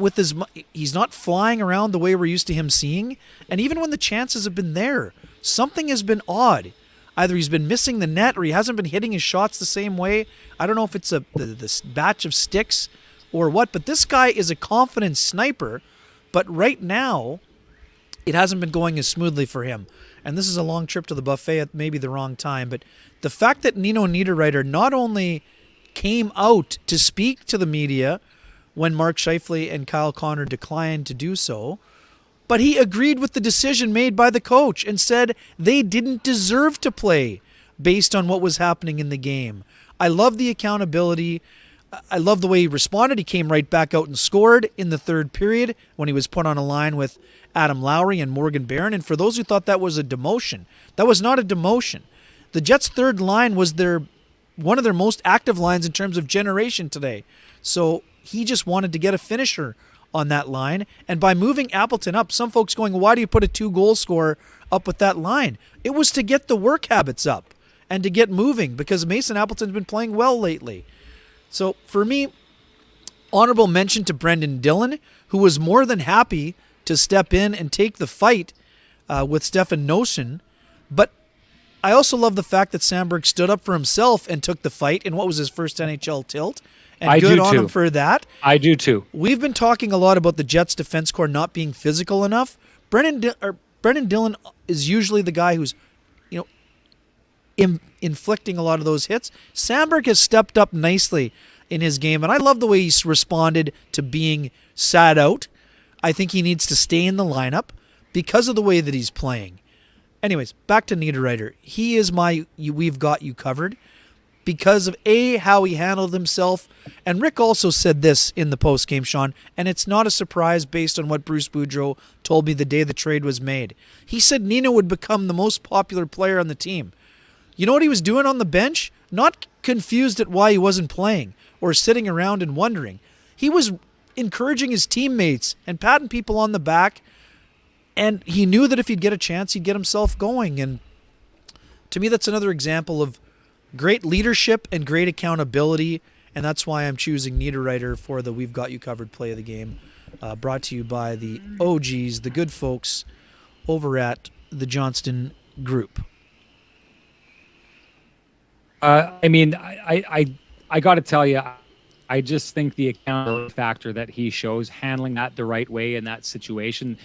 he's not flying around the way we're used to him seeing. And even when the chances have been there, something has been odd. Either he's been missing the net or he hasn't been hitting his shots the same way. I don't know if it's this batch of sticks or what, but this guy is a confident sniper. But right now, it hasn't been going as smoothly for him. And this is a long trip to the buffet at maybe the wrong time. But the fact that Nino Niederreiter not only came out to speak to the media when Mark Scheifele and Kyle Connor declined to do so, but he agreed with the decision made by the coach and said they didn't deserve to play based on what was happening in the game. I love the accountability. I love the way he responded. He came right back out and scored in the 3rd period when he was put on a line with Adam Lowry and Morgan Barron. And for those who thought that was a demotion, that was not a demotion. The Jets' 3rd line was one of their most active lines in terms of generation today. So he just wanted to get a finisher on that line. And by moving Appleton up, some folks going, why do you put a 2-goal scorer up with that line? It was to get the work habits up and to get moving because Mason Appleton's been playing well lately. So for me, honorable mention to Brendan Dillon, who was more than happy to step in and take the fight with Stefan Noesen. But I also love the fact that Sandberg stood up for himself and took the fight in what was his first NHL tilt. And I good do on too. him for that. I do too. We've been talking a lot about the Jets defense core not being physical enough. Brendan Dillon is usually the guy who's, inflicting a lot of those hits. Sandberg has stepped up nicely in his game, and I love the way he's responded to being sat out. I think he needs to stay in the lineup because of the way that he's playing. Anyways, back to Niederreiter. He is we've got you covered because of how he handled himself. And Rick also said this in the post-game, Sean, and it's not a surprise based on what Bruce Boudreau told me the day the trade was made. He said Nino would become the most popular player on the team. You know what he was doing on the bench? Not confused at why he wasn't playing or sitting around and wondering. He was encouraging his teammates and patting people on the back, and he knew that if he'd get a chance, he'd get himself going. And to me, that's another example of great leadership and great accountability, and that's why I'm choosing Niederreiter for the We've Got You Covered play of the game, brought to you by the OGs, the good folks over at the Johnston Group. I got to tell you, I just think the accountability factor that he shows, handling that the right way in that situation,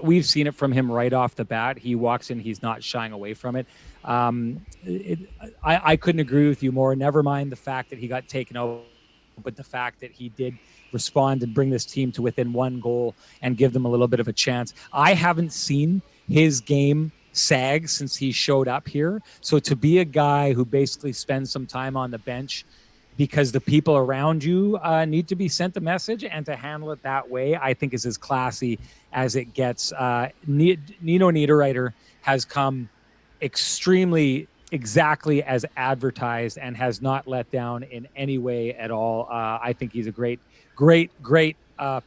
we've seen it from him right off the bat. He walks in, he's not shying away from it. I couldn't agree with you more. Never mind the fact that he got taken out, but the fact that he did respond and bring this team to within one goal and give them a little bit of a chance. I haven't seen his game sag since he showed up here. So to be a guy who basically spends some time on the bench because the people around you need to be sent a message, and to handle it that way, I think is as classy as it gets. Nino Niederreiter has come exactly as advertised and has not let down in any way at all. I think he's a great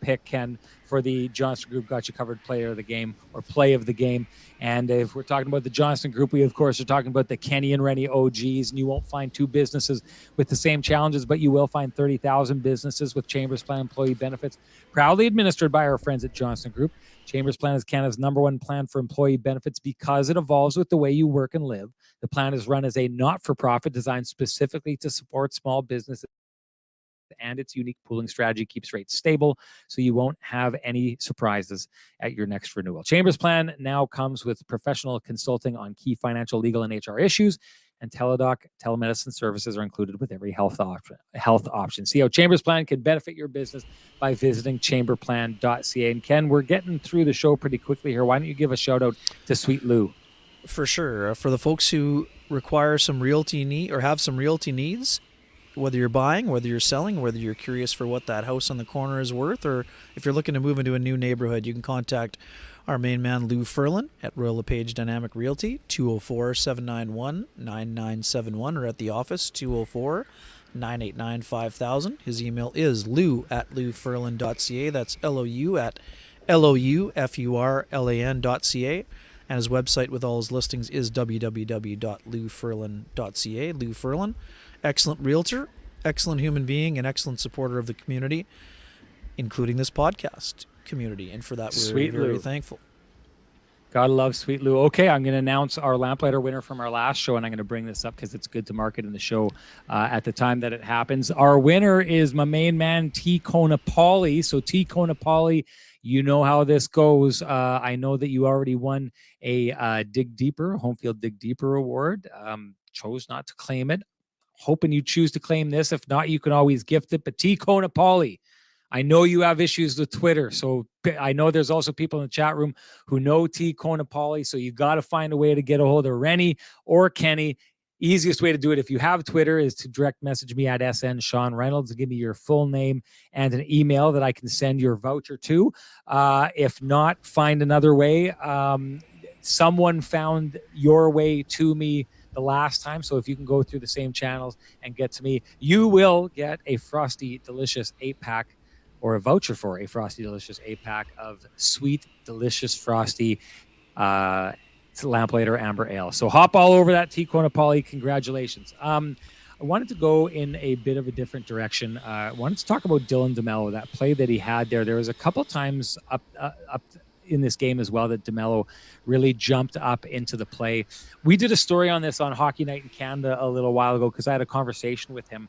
pick, Ken, for the Johnston Group Got You Covered player of the game, or play of the game. And if we're talking about the Johnston Group, we of course are talking about the Kenny and Renny OGs, and you won't find two businesses with the same challenges, but you will find 30,000 businesses with Chambers Plan employee benefits, proudly administered by our friends at Johnston Group. Chambers Plan is Canada's #1 plan for employee benefits because it evolves with the way you work and live. The plan is run as a not-for-profit designed specifically to support small businesses, and its unique pooling strategy keeps rates stable, so you won't have any surprises at your next renewal. Chambers Plan now comes with professional consulting on key financial, legal, and HR issues, and teledoc telemedicine services are included with every health option. See how Chambers Plan can benefit your business by visiting chamberplan.ca. And Ken, we're getting through the show pretty quickly here. Why don't you give a shout out to Sweet Lou? For sure. For the folks who require some realty need or have some realty needs, whether you're buying, whether you're selling, whether you're curious for what that house on the corner is worth, or if you're looking to move into a new neighborhood, you can contact our main man, Lou Furlan, at Royal LePage Dynamic Realty, 204-791-9971, or at the office, 204-989-5000. His email is lou@loufurlan.ca. That's LOU@LOUFURLAN.ca. And his website with all his listings is www.loufurlan.ca. Lou Furlan, excellent realtor, excellent human being, and excellent supporter of the community, including this podcast community. And for that, we're very thankful. Gotta love Sweet Lou. Okay, I'm going to announce our Lamplighter winner from our last show, and I'm going to bring this up because it's good to market in the show at the time that it happens. Our winner is my main man, T. Konapali. So T. Konapali, you know how this goes. I know that you already won a Dig Deeper, Home Field Dig Deeper award. Chose not to claim it. Hoping you choose to claim this. If not, you can always gift it. But T. Konapali, I know you have issues with Twitter, so I know there's also people in the chat room who know T. Konapali, so you got to find a way to get a hold of Renny or Kenny. Easiest way to do it, if you have Twitter, is to direct message me at SN Sean Reynolds and give me your full name and an email that I can send your voucher to. If not, find another way. Someone found your way to me the last time, so if you can go through the same channels and get to me, you will get a Frosty Delicious 8-pack, or a voucher for a Frosty Delicious 8-pack of sweet, delicious Frosty Lamplighter Amber Ale. So hop all over that, T. Konapali. Congratulations. I wanted to go in a bit of a different direction. I wanted to talk about Dylan DeMello, that play that he had there. There was a couple times up in this game as well that DeMello really jumped up into the play. We did a story on this on Hockey Night in Canada a little while ago because I had a conversation with him.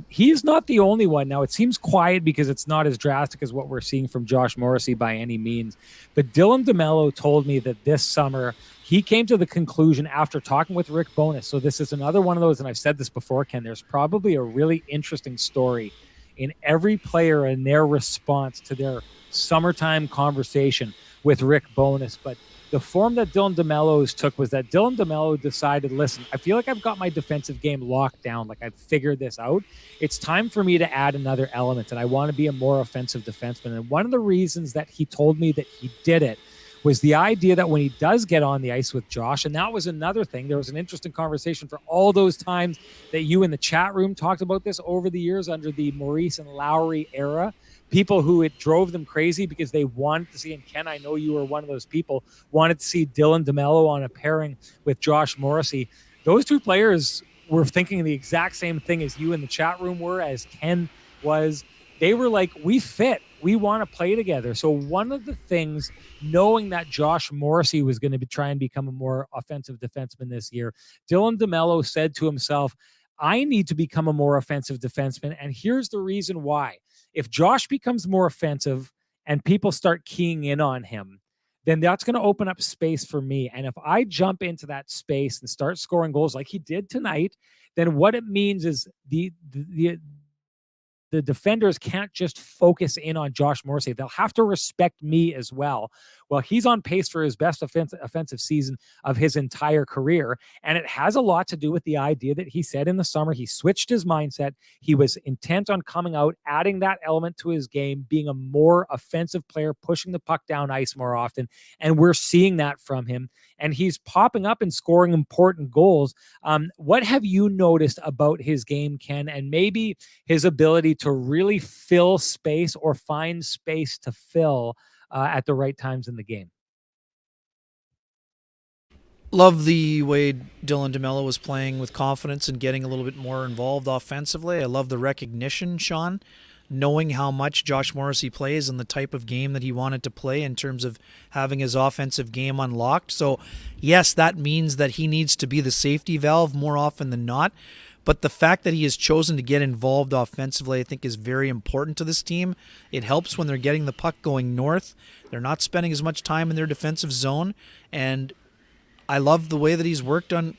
He's not the only one. Now, it seems quiet because it's not as drastic as what we're seeing from Josh Morrissey by any means. But Dylan DeMello told me that this summer he came to the conclusion after talking with Rick Bowness. So this is another one of those, and I've said this before, Ken, there's probably a really interesting story in every player and their response to their summertime conversation with Rick Bowness. But the form that Dylan DeMello's took was that Dylan DeMello decided, listen, I feel like I've got my defensive game locked down. Like I've figured this out. It's time for me to add another element, and I want to be a more offensive defenseman. And one of the reasons that he told me that he did it was the idea that when he does get on the ice with Josh, and that was another thing, there was an interesting conversation for all those times that you in the chat room talked about this over the years under the Maurice and Lowry era. People who it drove them crazy because they wanted to see, and Ken, I know you were one of those people, wanted to see Dylan DeMello on a pairing with Josh Morrissey. Those two players were thinking the exact same thing as you in the chat room were, as Ken was. They were like, we fit. We want to play together. So one of the things, knowing that Josh Morrissey was going to try and become a more offensive defenseman this year, Dylan DeMello said to himself, I need to become a more offensive defenseman. And here's the reason why. If Josh becomes more offensive and people start keying in on him, then that's going to open up space for me. And if I jump into that space and start scoring goals like he did tonight, then what it means is the defenders can't just focus in on Josh Morrissey. They'll have to respect me as well. Well, he's on pace for his best offensive season of his entire career. And it has a lot to do with the idea that he said in the summer, he switched his mindset. He was intent on coming out, adding that element to his game, being a more offensive player, pushing the puck down ice more often. And we're seeing that from him. And he's popping up and scoring important goals. What have you noticed about his game, Ken, and maybe his ability to really fill space or find space to fill at the right times in the game? Love the way Dylan DeMello was playing with confidence and getting a little bit more involved offensively. I love the recognition, Sean, knowing how much Josh Morrissey plays and the type of game that he wanted to play in terms of having his offensive game unlocked. So, yes, that means that he needs to be the safety valve more often than not. But the fact that he has chosen to get involved offensively, I think, is very important to this team. It helps when they're getting the puck going north. They're not spending as much time in their defensive zone. And I love the way that he's worked on,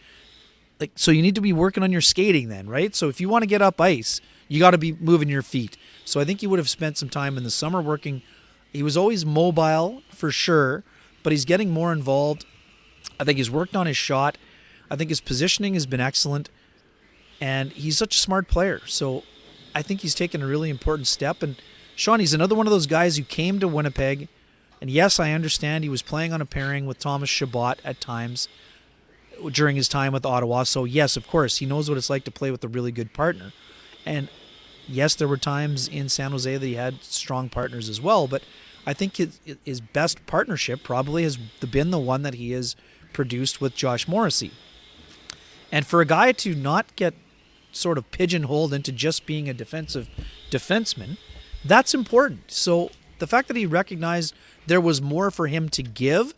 so you need to be working on your skating then, right? So if you want to get up ice, you got to be moving your feet. So I think he would have spent some time in the summer working. He was always mobile for sure, but he's getting more involved. I think he's worked on his shot. I think his positioning has been excellent. And he's such a smart player. So I think he's taken a really important step. And Sean, he's another one of those guys who came to Winnipeg. And yes, I understand he was playing on a pairing with Thomas Chabot at times during his time with Ottawa. So yes, of course, he knows what it's like to play with a really good partner. And yes, there were times in San Jose that he had strong partners as well. But I think his best partnership probably has been the one that he has produced with Josh Morrissey. And for a guy to not get sort of pigeonholed into just being a defensive defenseman, that's important. So the fact that he recognized there was more for him to give,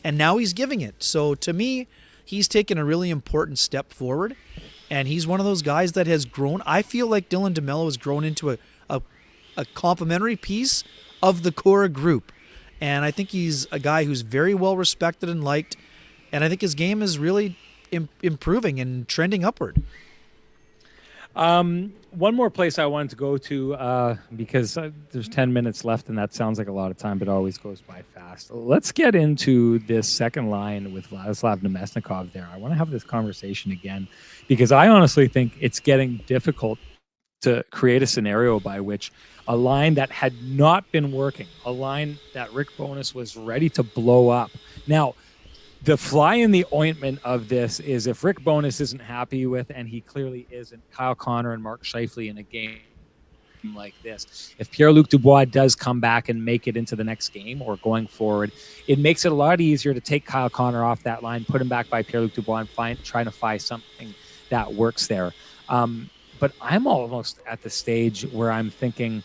and now he's giving it. So to me, he's taken a really important step forward, and he's one of those guys that has grown. I feel like Dylan DeMello has grown into a complementary piece of the core group, and I think he's a guy who's very well respected and liked, and I think his game is really improving and trending upward. One more place I wanted to go to because there's 10 minutes left, and that sounds like a lot of time, but it always goes by fast. Let's get into this second line with Vladislav Nemesnikov there. I want to have this conversation again because I honestly think it's getting difficult to create a scenario by which a line that had not been working, a line that Rick Bowness was ready to blow up. Now, the fly in the ointment of this is if Rick Bowness isn't happy with, and he clearly isn't, Kyle Connor and Mark Scheifele in a game like this. If Pierre-Luc Dubois does come back and make it into the next game or going forward, it makes it a lot easier to take Kyle Connor off that line, put him back by Pierre-Luc Dubois, and trying to find something that works there. But I'm almost at the stage where I'm thinking,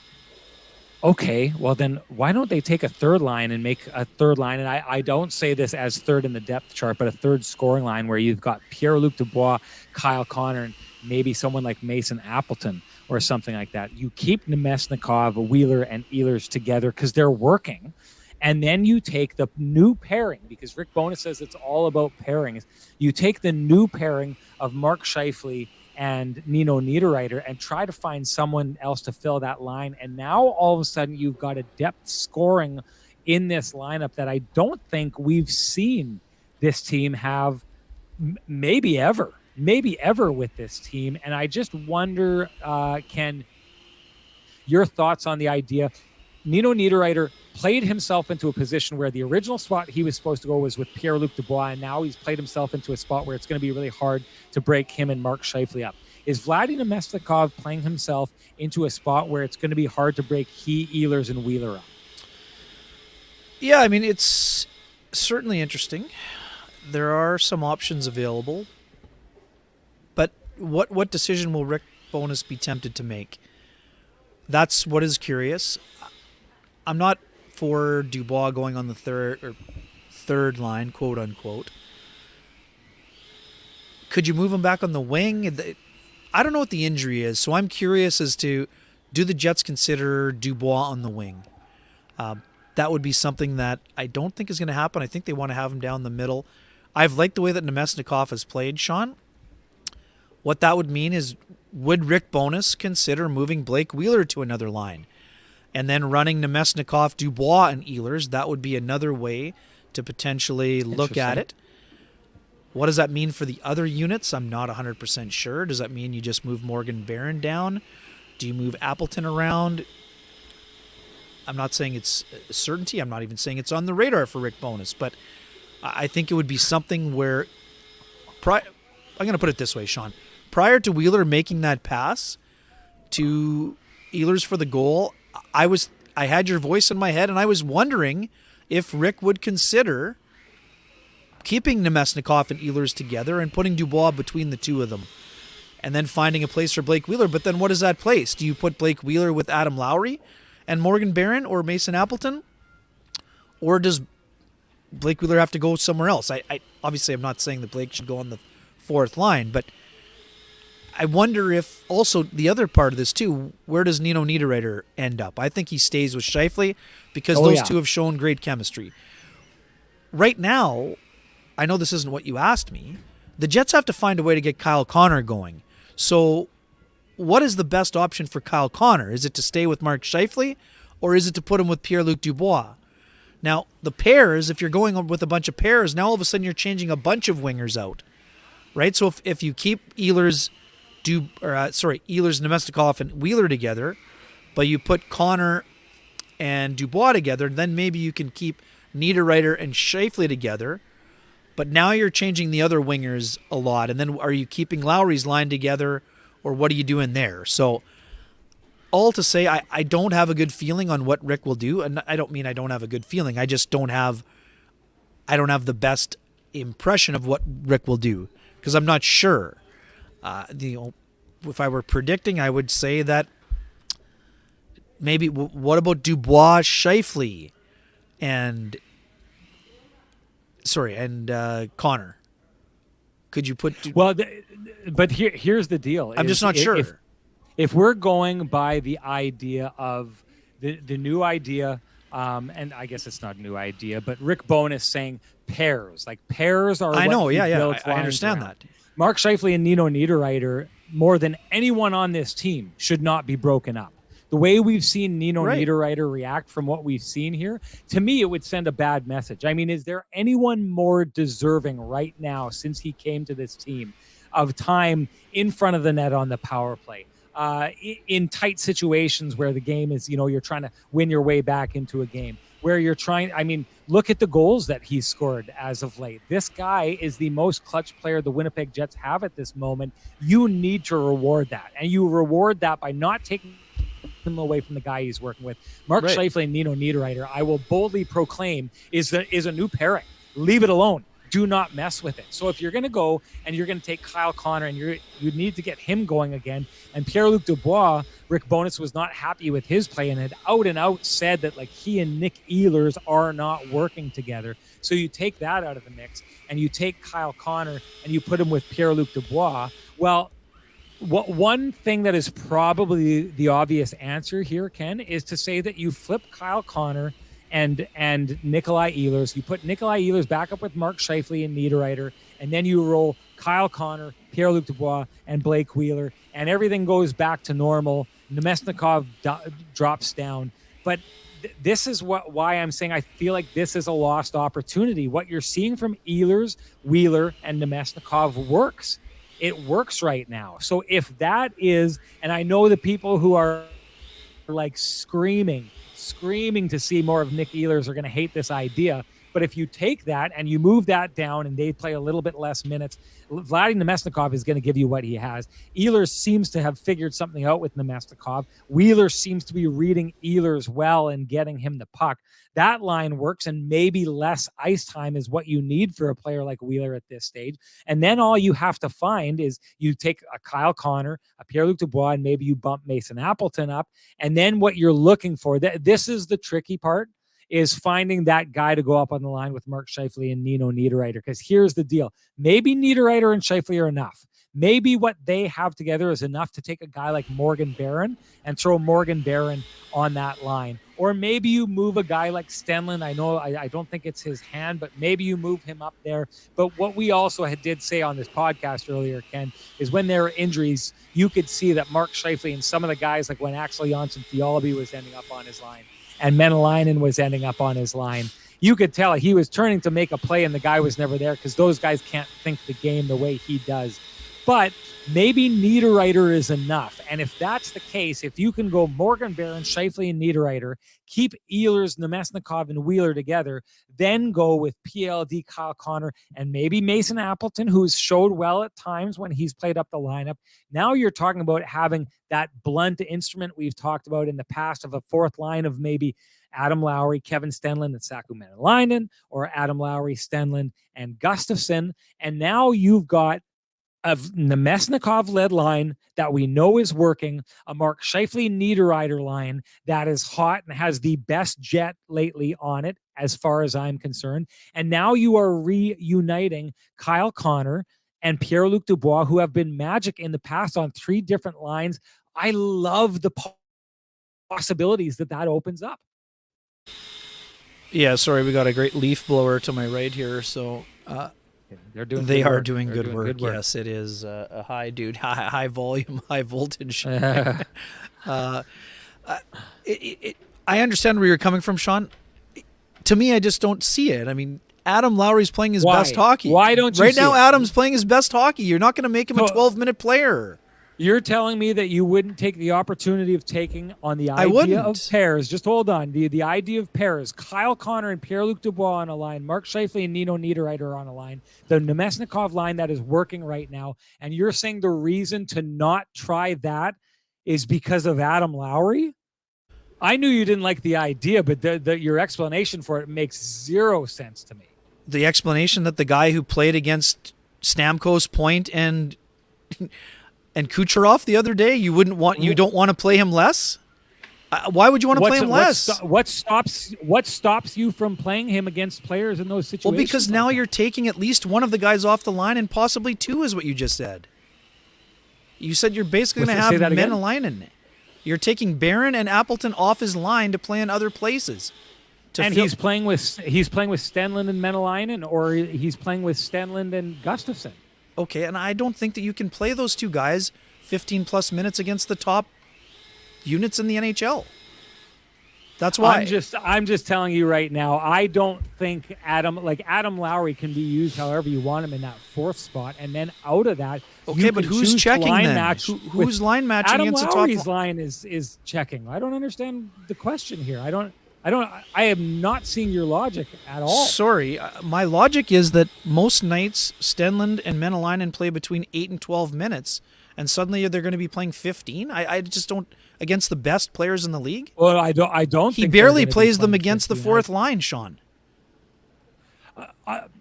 okay, well then why don't they take a third line and make a third line? And I don't say this as third in the depth chart, but a third scoring line where you've got Pierre-Luc Dubois, Kyle Connor, and maybe someone like Mason Appleton or something like that. You keep Nemesnikov, Wheeler, and Ehlers together because they're working. And then you take the new pairing, because Rick Bowness says it's all about pairings. You take the new pairing of Mark Scheifele and Nino Niederreiter and try to find someone else to fill that line. And now all of a sudden you've got a depth scoring in this lineup that I don't think we've seen this team have maybe ever with this team. And I just wonder, Ken, your thoughts on the idea. Nino Niederreiter played himself into a position where the original spot he was supposed to go was with Pierre-Luc Dubois, and now he's played himself into a spot where it's going to be really hard to break him and Mark Scheifele up. Is Vladimir Nemesnikov playing himself into a spot where it's going to be hard to break Ehlers and Wheeler up? Yeah, I mean, it's certainly interesting. There are some options available, but what decision will Rick Bowness be tempted to make? That's what is curious. I'm not for Dubois going on the third line, quote unquote. Could you move him back on the wing? I don't know what the injury is, so I'm curious as to, do the Jets consider Dubois on the wing? That would be something that I don't think is going to happen. I think they want to have him down the middle. I've liked the way that Nemesnikov has played, Sean. What that would mean is, would Rick Bowness consider moving Blake Wheeler to another line and then running Nemesnikov, Dubois, and Ehlers? That would be another way to potentially look at it. What does that mean for the other units? I'm not 100% sure. Does that mean you just move Morgan Barron down? Do you move Appleton around? I'm not saying it's a certainty. I'm not even saying it's on the radar for Rick Bowness, but I think it would be something where I'm going to put it this way, Sean. Prior to Wheeler making that pass to Ehlers for the goal, I had your voice in my head, and I was wondering if Rick would consider keeping Nemesnikov and Ehlers together and putting Dubois between the two of them, and then finding a place for Blake Wheeler. But then what is that place? Do you put Blake Wheeler with Adam Lowry and Morgan Barron or Mason Appleton? Or does Blake Wheeler have to go somewhere else? I obviously, I'm not saying that Blake should go on the fourth line, but I wonder if also the other part of this too, where does Nino Niederreiter end up? I think he stays with Scheifele because those two have shown great chemistry. Right now, I know this isn't what you asked me. The Jets have to find a way to get Kyle Connor going. So what is the best option for Kyle Connor? Is it to stay with Mark Scheifele, or is it to put him with Pierre-Luc Dubois? Now, the pairs, if you're going with a bunch of pairs, now all of a sudden you're changing a bunch of wingers out, right? So if you keep Ehlers, Nemesnikov, and Wheeler together, but you put Connor and Dubois together, then maybe you can keep Niederreiter and Scheifele together. But now you're changing the other wingers a lot, and then are you keeping Lowry's line together, or what are you doing there? So all to say, I don't have a good feeling on what Rick will do, and I don't mean I don't have a good feeling. I just don't have the best impression of what Rick will do because I'm not sure. If I were predicting, I would say that maybe what about Dubois, Scheifele, and Connor? Could you put? But here's the deal. I'm just not sure. If we're going by the idea of the new idea, and I guess it's not a new idea, but Rick Bowness saying pairs, like pairs are. I know, I understand that. Mark Scheifele and Nino Niederreiter, more than anyone on this team, should not be broken up. The way we've seen Nino Niederreiter react from what we've seen here, to me, it would send a bad message. I mean, is there anyone more deserving right now since he came to this team of time in front of the net on the power play? In tight situations where the game is, you're trying to win your way back into a game where you're trying. I mean, look at the goals that he's scored as of late. This guy is the most clutch player the Winnipeg Jets have at this moment. You need to reward that. And you reward that by not taking him away from the guy he's working with. Mark Scheifele and Nino Niederreiter, I will boldly proclaim, is a new pairing. Leave it alone. Do not mess with it. So if you're going to go and you're going to take Kyle Connor and you need to get him going again, and Pierre-Luc Dubois, Rick Bowness was not happy with his play and had out and out said that like he and Nick Ehlers are not working together. So you take that out of the mix and you take Kyle Connor and you put him with Pierre-Luc Dubois. Well, One thing that is probably the obvious answer here, Ken, is to say that you flip Kyle Connor and Nikolai Ehlers. You put Nikolai Ehlers back up with Mark Scheifele and Niederreiter, and then you roll Kyle Connor, Pierre-Luc Dubois, and Blake Wheeler, and everything goes back to normal. Nemesnikov drops down. But this is why I'm saying I feel like this is a lost opportunity. What you're seeing from Ehlers, Wheeler, and Nemesnikov works. It works right now. So if that is, and I know the people who are like screaming to see more of Nick Ehlers are going to hate this idea. But if you take that and you move that down and they play a little bit less minutes, Vladimir Nemesnikov is going to give you what he has. Ehlers seems to have figured something out with Nemesnikov. Wheeler seems to be reading Ehlers well and getting him the puck. That line works, and maybe less ice time is what you need for a player like Wheeler at this stage. And then all you have to find is you take a Kyle Connor, a Pierre-Luc Dubois, and maybe you bump Mason Appleton up. And then what you're looking for, this is the tricky part, is finding that guy to go up on the line with Mark Scheifele and Nino Niederreiter. Because here's the deal. Maybe Niederreiter and Scheifele are enough. Maybe what they have together is enough to take a guy like Morgan Barron and throw Morgan Barron on that line. Or maybe you move a guy like Stenlund. I know I don't think it's his hand, but maybe you move him up there. But what we also did say on this podcast earlier, Ken, is when there were injuries, you could see that Mark Scheifele and some of the guys, like when Axel Jonsson-Fialaby was ending up on his line, and Menelainen was ending up on his line, you could tell he was turning to make a play and the guy was never there because those guys can't think the game the way he does. But maybe Niederreiter is enough. And if that's the case, if you can go Morgan Barron, Scheifele, and Niederreiter, keep Ehlers, Nemesnikov, and Wheeler together, then go with PLD, Kyle Connor, and maybe Mason Appleton, who's showed well at times when he's played up the lineup. Now you're talking about having that blunt instrument we've talked about in the past of a fourth line of maybe Adam Lowry, Kevin Stenlund, and Saku Menelainen, or Adam Lowry, Stenlund, and Gustafsson. And now you've got a Nemesnikov-led line that we know is working, a Mark Scheifele-Niederreiter line that is hot and has the best jet lately on it, as far as I'm concerned. And now you are reuniting Kyle Connor and Pierre-Luc Dubois, who have been magic in the past on 3 different lines. I love the possibilities that opens up. Yeah, sorry, we got a great leaf blower to my right here, so... They are doing good work. Yes, it is a high high volume, high voltage. I understand where you're coming from, Sean. To me, I just don't see it. I mean, Adam Lowry's playing his best hockey. Why don't you right see now? it? Adam's playing his best hockey. You're not going to make him a 12-minute player. You're telling me that you wouldn't take the opportunity of taking on the idea of pairs. Just hold on. The idea of pairs. Kyle Connor and Pierre-Luc Dubois on a line. Mark Scheifele and Nino Niederreiter on a line. The Nemesnikov line that is working right now. And you're saying the reason to not try that is because of Adam Lowry? I knew you didn't like the idea, but your explanation for it makes zero sense to me. The explanation that the guy who played against Stamkos, Point, and Kucherov the other day, you don't want to play him less? Why would you want to play him less? What stops you from playing him against players in those situations? Well, because now you're taking at least one of the guys off the line and possibly 2 is what you just said. You said you're basically going to have Menelainen. You're taking Barron and Appleton off his line to play in other places. He's playing with Stenlund and Menelainen, or he's playing with Stenlund and Gustafsson. Okay, and I don't think that you can play those 2 guys 15-plus minutes against the top units in the NHL. That's why. I'm just telling you right now, I don't think Adam Lowry can be used however you want him in that 4th spot, and then out of that, okay, but who's checking then? Who's line matching Adam against Lowry's the top line is checking. I don't understand the question here. I am not seeing your logic at all. Sorry, my logic is that most nights Stenlund and Menelainen play between 8 and 12 minutes, and suddenly they're going to be playing 15. I just don't, against the best players in the league. Well, I don't. He barely plays them against the 4th line, Sean.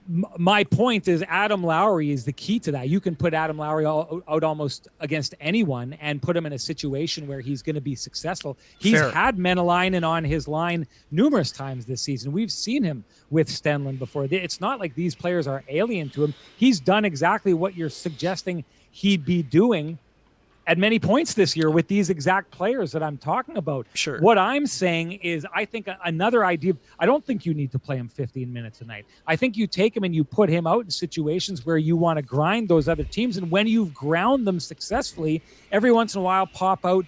My point is Adam Lowry is the key to that. You can put Adam Lowry out almost against anyone and put him in a situation where he's going to be successful. He's had Menelainen on his line numerous times this season. We've seen him with Stenlund before. It's not like these players are alien to him. He's done exactly what you're suggesting he'd be doing at many points this year with these exact players that I'm talking about. Sure. What I'm saying is I think another idea, I don't think you need to play him 15 minutes a night. I think you take him and you put him out in situations where you want to grind those other teams. And when you've ground them successfully, every once in a while pop out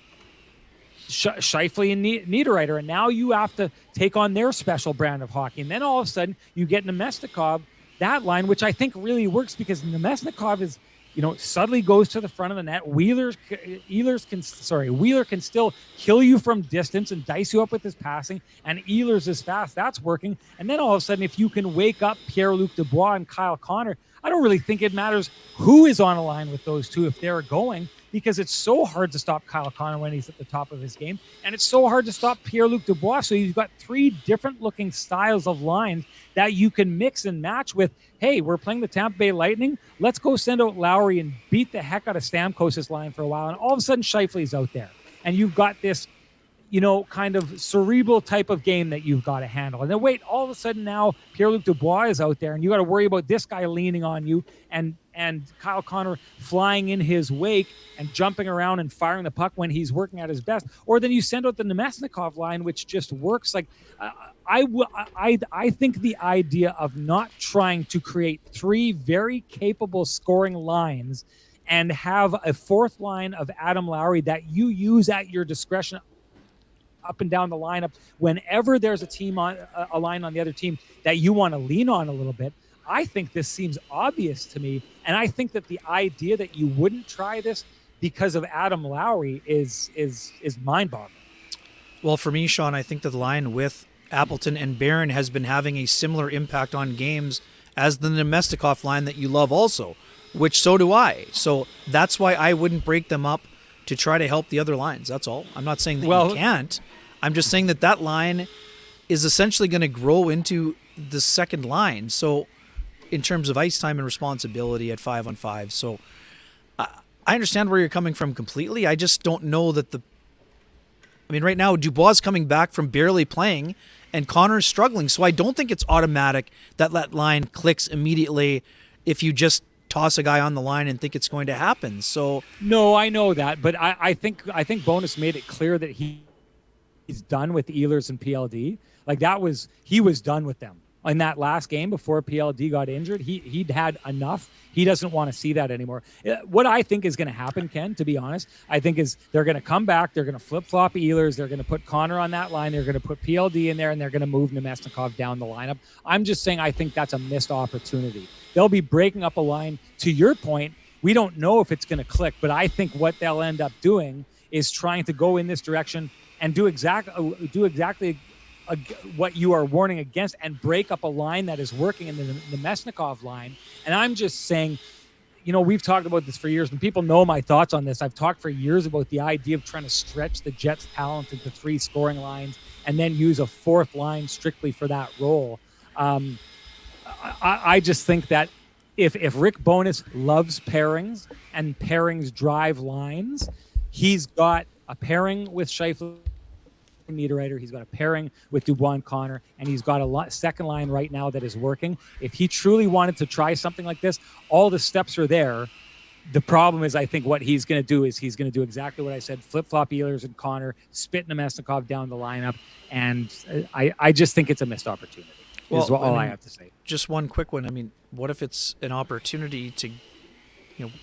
Scheifele and Niederreiter. And now you have to take on their special brand of hockey. And then all of a sudden you get Nemesnikov, that line, which I think really works because Nemesnikov is, suddenly goes to the front of the net. Wheeler can still kill you from distance and dice you up with his passing, and Ehlers is fast. That's working. And then all of a sudden, if you can wake up Pierre-Luc Dubois and Kyle Connor, I don't really think it matters who is on a line with those two if they're going, because it's so hard to stop Kyle Connor when he's at the top of his game, and it's so hard to stop Pierre-Luc Dubois. So you've got three different looking styles of lines that you can mix and match with. Hey, we're playing the Tampa Bay Lightning. Let's go send out Lowry and beat the heck out of Stamkos' line for a while. And all of a sudden, Scheifele's out there. And you've got this, kind of cerebral type of game that you've got to handle. And then wait, all of a sudden now Pierre-Luc Dubois is out there and you got to worry about this guy leaning on you and Kyle Connor flying in his wake and jumping around and firing the puck when he's working at his best. Or then you send out the Nemesnikov line, which just works. Like I think the idea of not trying to create three very capable scoring lines and have a fourth line of Adam Lowry that you use at your discretion up and down the lineup whenever there's a line on the other team that you want to lean on a little bit. I think this seems obvious to me, and I think that the idea that you wouldn't try this because of Adam Lowry is mind-boggling. Well, for me, Sean, I think that the line with Appleton and Barron has been having a similar impact on games as the Nemestikov line that you love also, which so do I. So that's why I wouldn't break them up to try to help the other lines. That's all. I'm not saying that you can't. I'm just saying that line is essentially going to grow into the second line. So in terms of ice time and responsibility at 5-on-5. So I understand where you're coming from completely. I just don't know that right now Dubois is coming back from barely playing and Connor's struggling. So I don't think it's automatic that line clicks immediately if you just toss a guy on the line and think it's going to happen. So no, I know that, but I think Bowness made it clear that he's done with Ehlers and PLD. Like he was done with them in that last game before PLD got injured. He'd had enough. He doesn't want to see that anymore. What I think is going to happen, Ken, to be honest, I think is they're going to come back. They're going to flip-flop Ehlers. They're going to put Connor on that line. They're going to put PLD in there, and they're going to move Nemesnikov down the lineup. I'm just saying I think that's a missed opportunity. They'll be breaking up a line. To your point, we don't know if it's going to click, but I think what they'll end up doing is trying to go in this direction and do exactly what you are warning against and break up a line that is working in the Nemesnikov line. And I'm just saying, we've talked about this for years, and people know my thoughts on this. I've talked for years about the idea of trying to stretch the Jets' talent into three scoring lines and then use a fourth line strictly for that role. I just think that if Rick Bowness loves pairings and pairings drive lines, he's got a pairing with Scheifele and Niederreiter. He's got a pairing with Dubois and Connor, and he's got a second line right now that is working. If he truly wanted to try something like this, all the steps are there. The problem is, I think what he's going to do is he's going to do exactly what I said, flip-flop Ehlers and Connor, spit Nemesnikov down the lineup, and I just think it's a missed opportunity. Is all I have to say. Just one quick one. What if it's an opportunity to,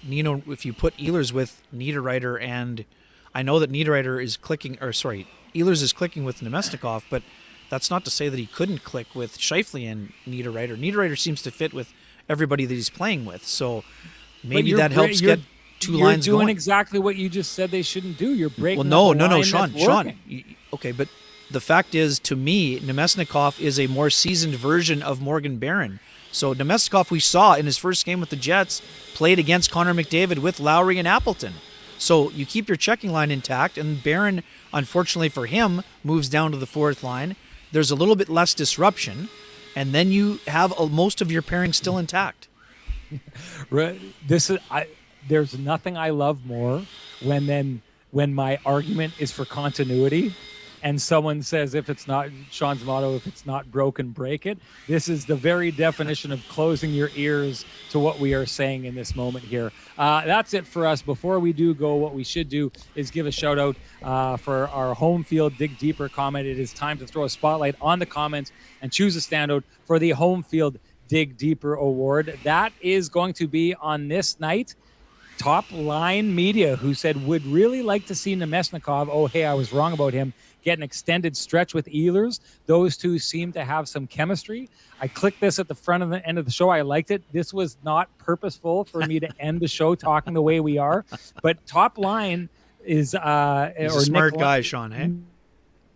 Nino, if you put Ehlers with Niederreiter, and I know that Ehlers is clicking with Nemesnikov, but that's not to say that he couldn't click with Scheifele and Niederreiter. Niederreiter seems to fit with everybody that he's playing with, so maybe that helps get two lines going. You're doing exactly what you just said they shouldn't do. You're breaking no, Sean. Okay, but the fact is, to me, Nemesnikov is a more seasoned version of Morgan Barron. So Nemesnikov, we saw in his first game with the Jets, played against Connor McDavid with Lowry and Appleton. So you keep your checking line intact, and Barron, unfortunately for him, moves down to the fourth line. There's a little bit less disruption, and then you have most of your pairing still intact. There's nothing I love more when my argument is for continuity and someone says, if it's not Sean's motto, if it's not broken, break it. This is the very definition of closing your ears to what we are saying in this moment here. That's it for us. Before we do go, what we should do is give a shout out for our home field dig deeper comment. It is time to throw a spotlight on the comments and choose a standout for the home field dig deeper award. That is going to be on this night. Top Line Media, who said would really like to see Nemesnikov. Oh, hey, I was wrong about him. Get an extended stretch with Ehlers. Those two seem to have some chemistry. I clicked this at the front of the end of the show. I liked it. This was not purposeful for me to end the show talking the way we are, but Top Line is He's a smart guy, Sean. Hey,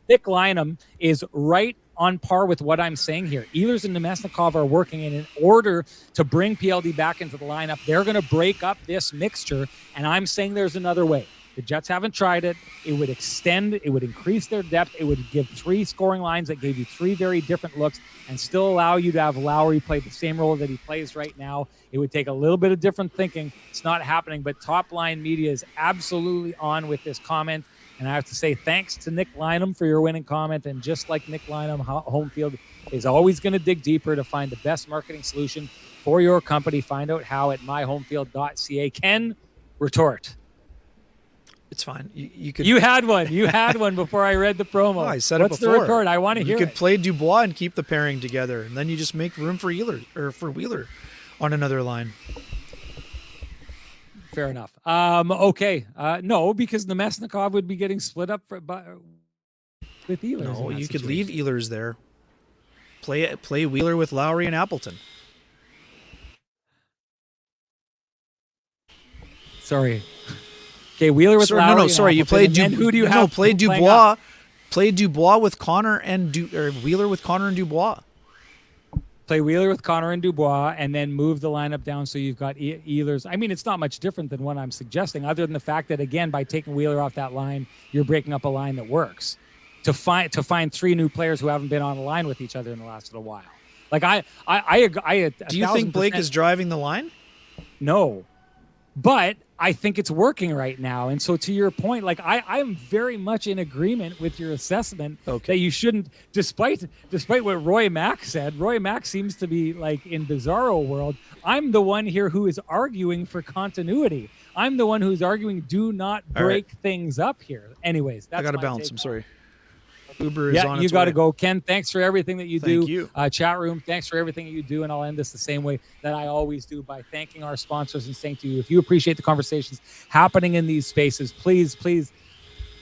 Nick Lynham is right on par with what I'm saying here. Ehlers and Nemesnikov are working in order to bring PLD back into the lineup. They're going to break up this mixture, and I'm saying there's another way. The Jets haven't tried it. It would extend, it would increase their depth. It would give 3 scoring lines that gave you 3 very different looks and still allow you to have Lowry play the same role that he plays right now. It would take a little bit of different thinking. It's not happening, but Top Line Media is absolutely on with this comment. And I have to say thanks to Nick Lynham for your winning comment. And just like Nick Lynham, Home Field is always going to dig deeper to find the best marketing solution for your company. Find out how at myhomefield.ca. Ken, retort. it's fine. You could. You had one. You had one before I read the promo. Oh, I said What's it before. the record? I want to hear You could it. play Dubois and keep the pairing together, and then you just make room for Wheeler on another line. Fair enough. Okay. No, because Nemesnikov would be getting split up with Ehlers. No, you could leave Ehlers there. Play Wheeler with Lowry and Appleton. Sorry. Okay, Wheeler with Lowry. No, sorry. You played Dubois. Who do you have? No, play playing Dubois. up? Play Dubois with Connor and Wheeler with Connor and Dubois. Play Wheeler with Connor and Dubois, and then move the lineup down so you've got Ehlers. I mean, it's not much different than what I'm suggesting, other than the fact that, again, by taking Wheeler off that line, you're breaking up a line that works. To find 3 new players who haven't been on a line with each other in the last little while. Like I Do you think Blake is driving the line? No, but I think it's working right now. And so to your point, like I'm very much in agreement with your assessment that you shouldn't, despite what Roy Mack said. Roy Mack seems to be like in bizarro world. I'm the one here who is arguing for continuity. I'm the one who's arguing do not break things up here. Anyways, that's I got to bounce. I'm sorry. Uber is on its you got to way. go. Ken, thanks for everything that you do. Thank you. Chat room, thanks for everything that you do. And I'll end this the same way that I always do, by thanking our sponsors and saying to you, if you appreciate the conversations happening in these spaces, please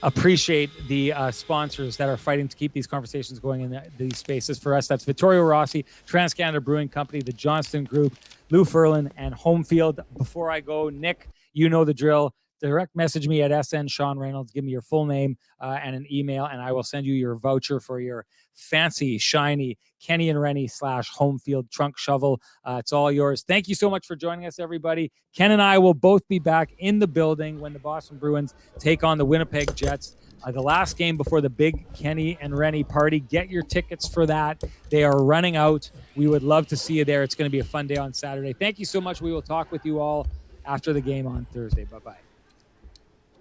appreciate the sponsors that are fighting to keep these conversations going in these spaces. For us, that's Vittorio Rossi, TransCanada Brewing Company, the Johnston Group, Lou Ferlin, and Home Field. Before I go, Nick, you know the drill. Direct message me at SN Sean Reynolds. Give me your full name and an email, and I will send you your voucher for your fancy, shiny Kenny and Renny /Home Field trunk shovel. It's all yours. Thank you so much for joining us, everybody. Ken and I will both be back in the building when the Boston Bruins take on the Winnipeg Jets. The last game before the big Kenny and Renny party. Get your tickets for that. They are running out. We would love to see you there. It's going to be a fun day on Saturday. Thank you so much. We will talk with you all after the game on Thursday. Bye-bye.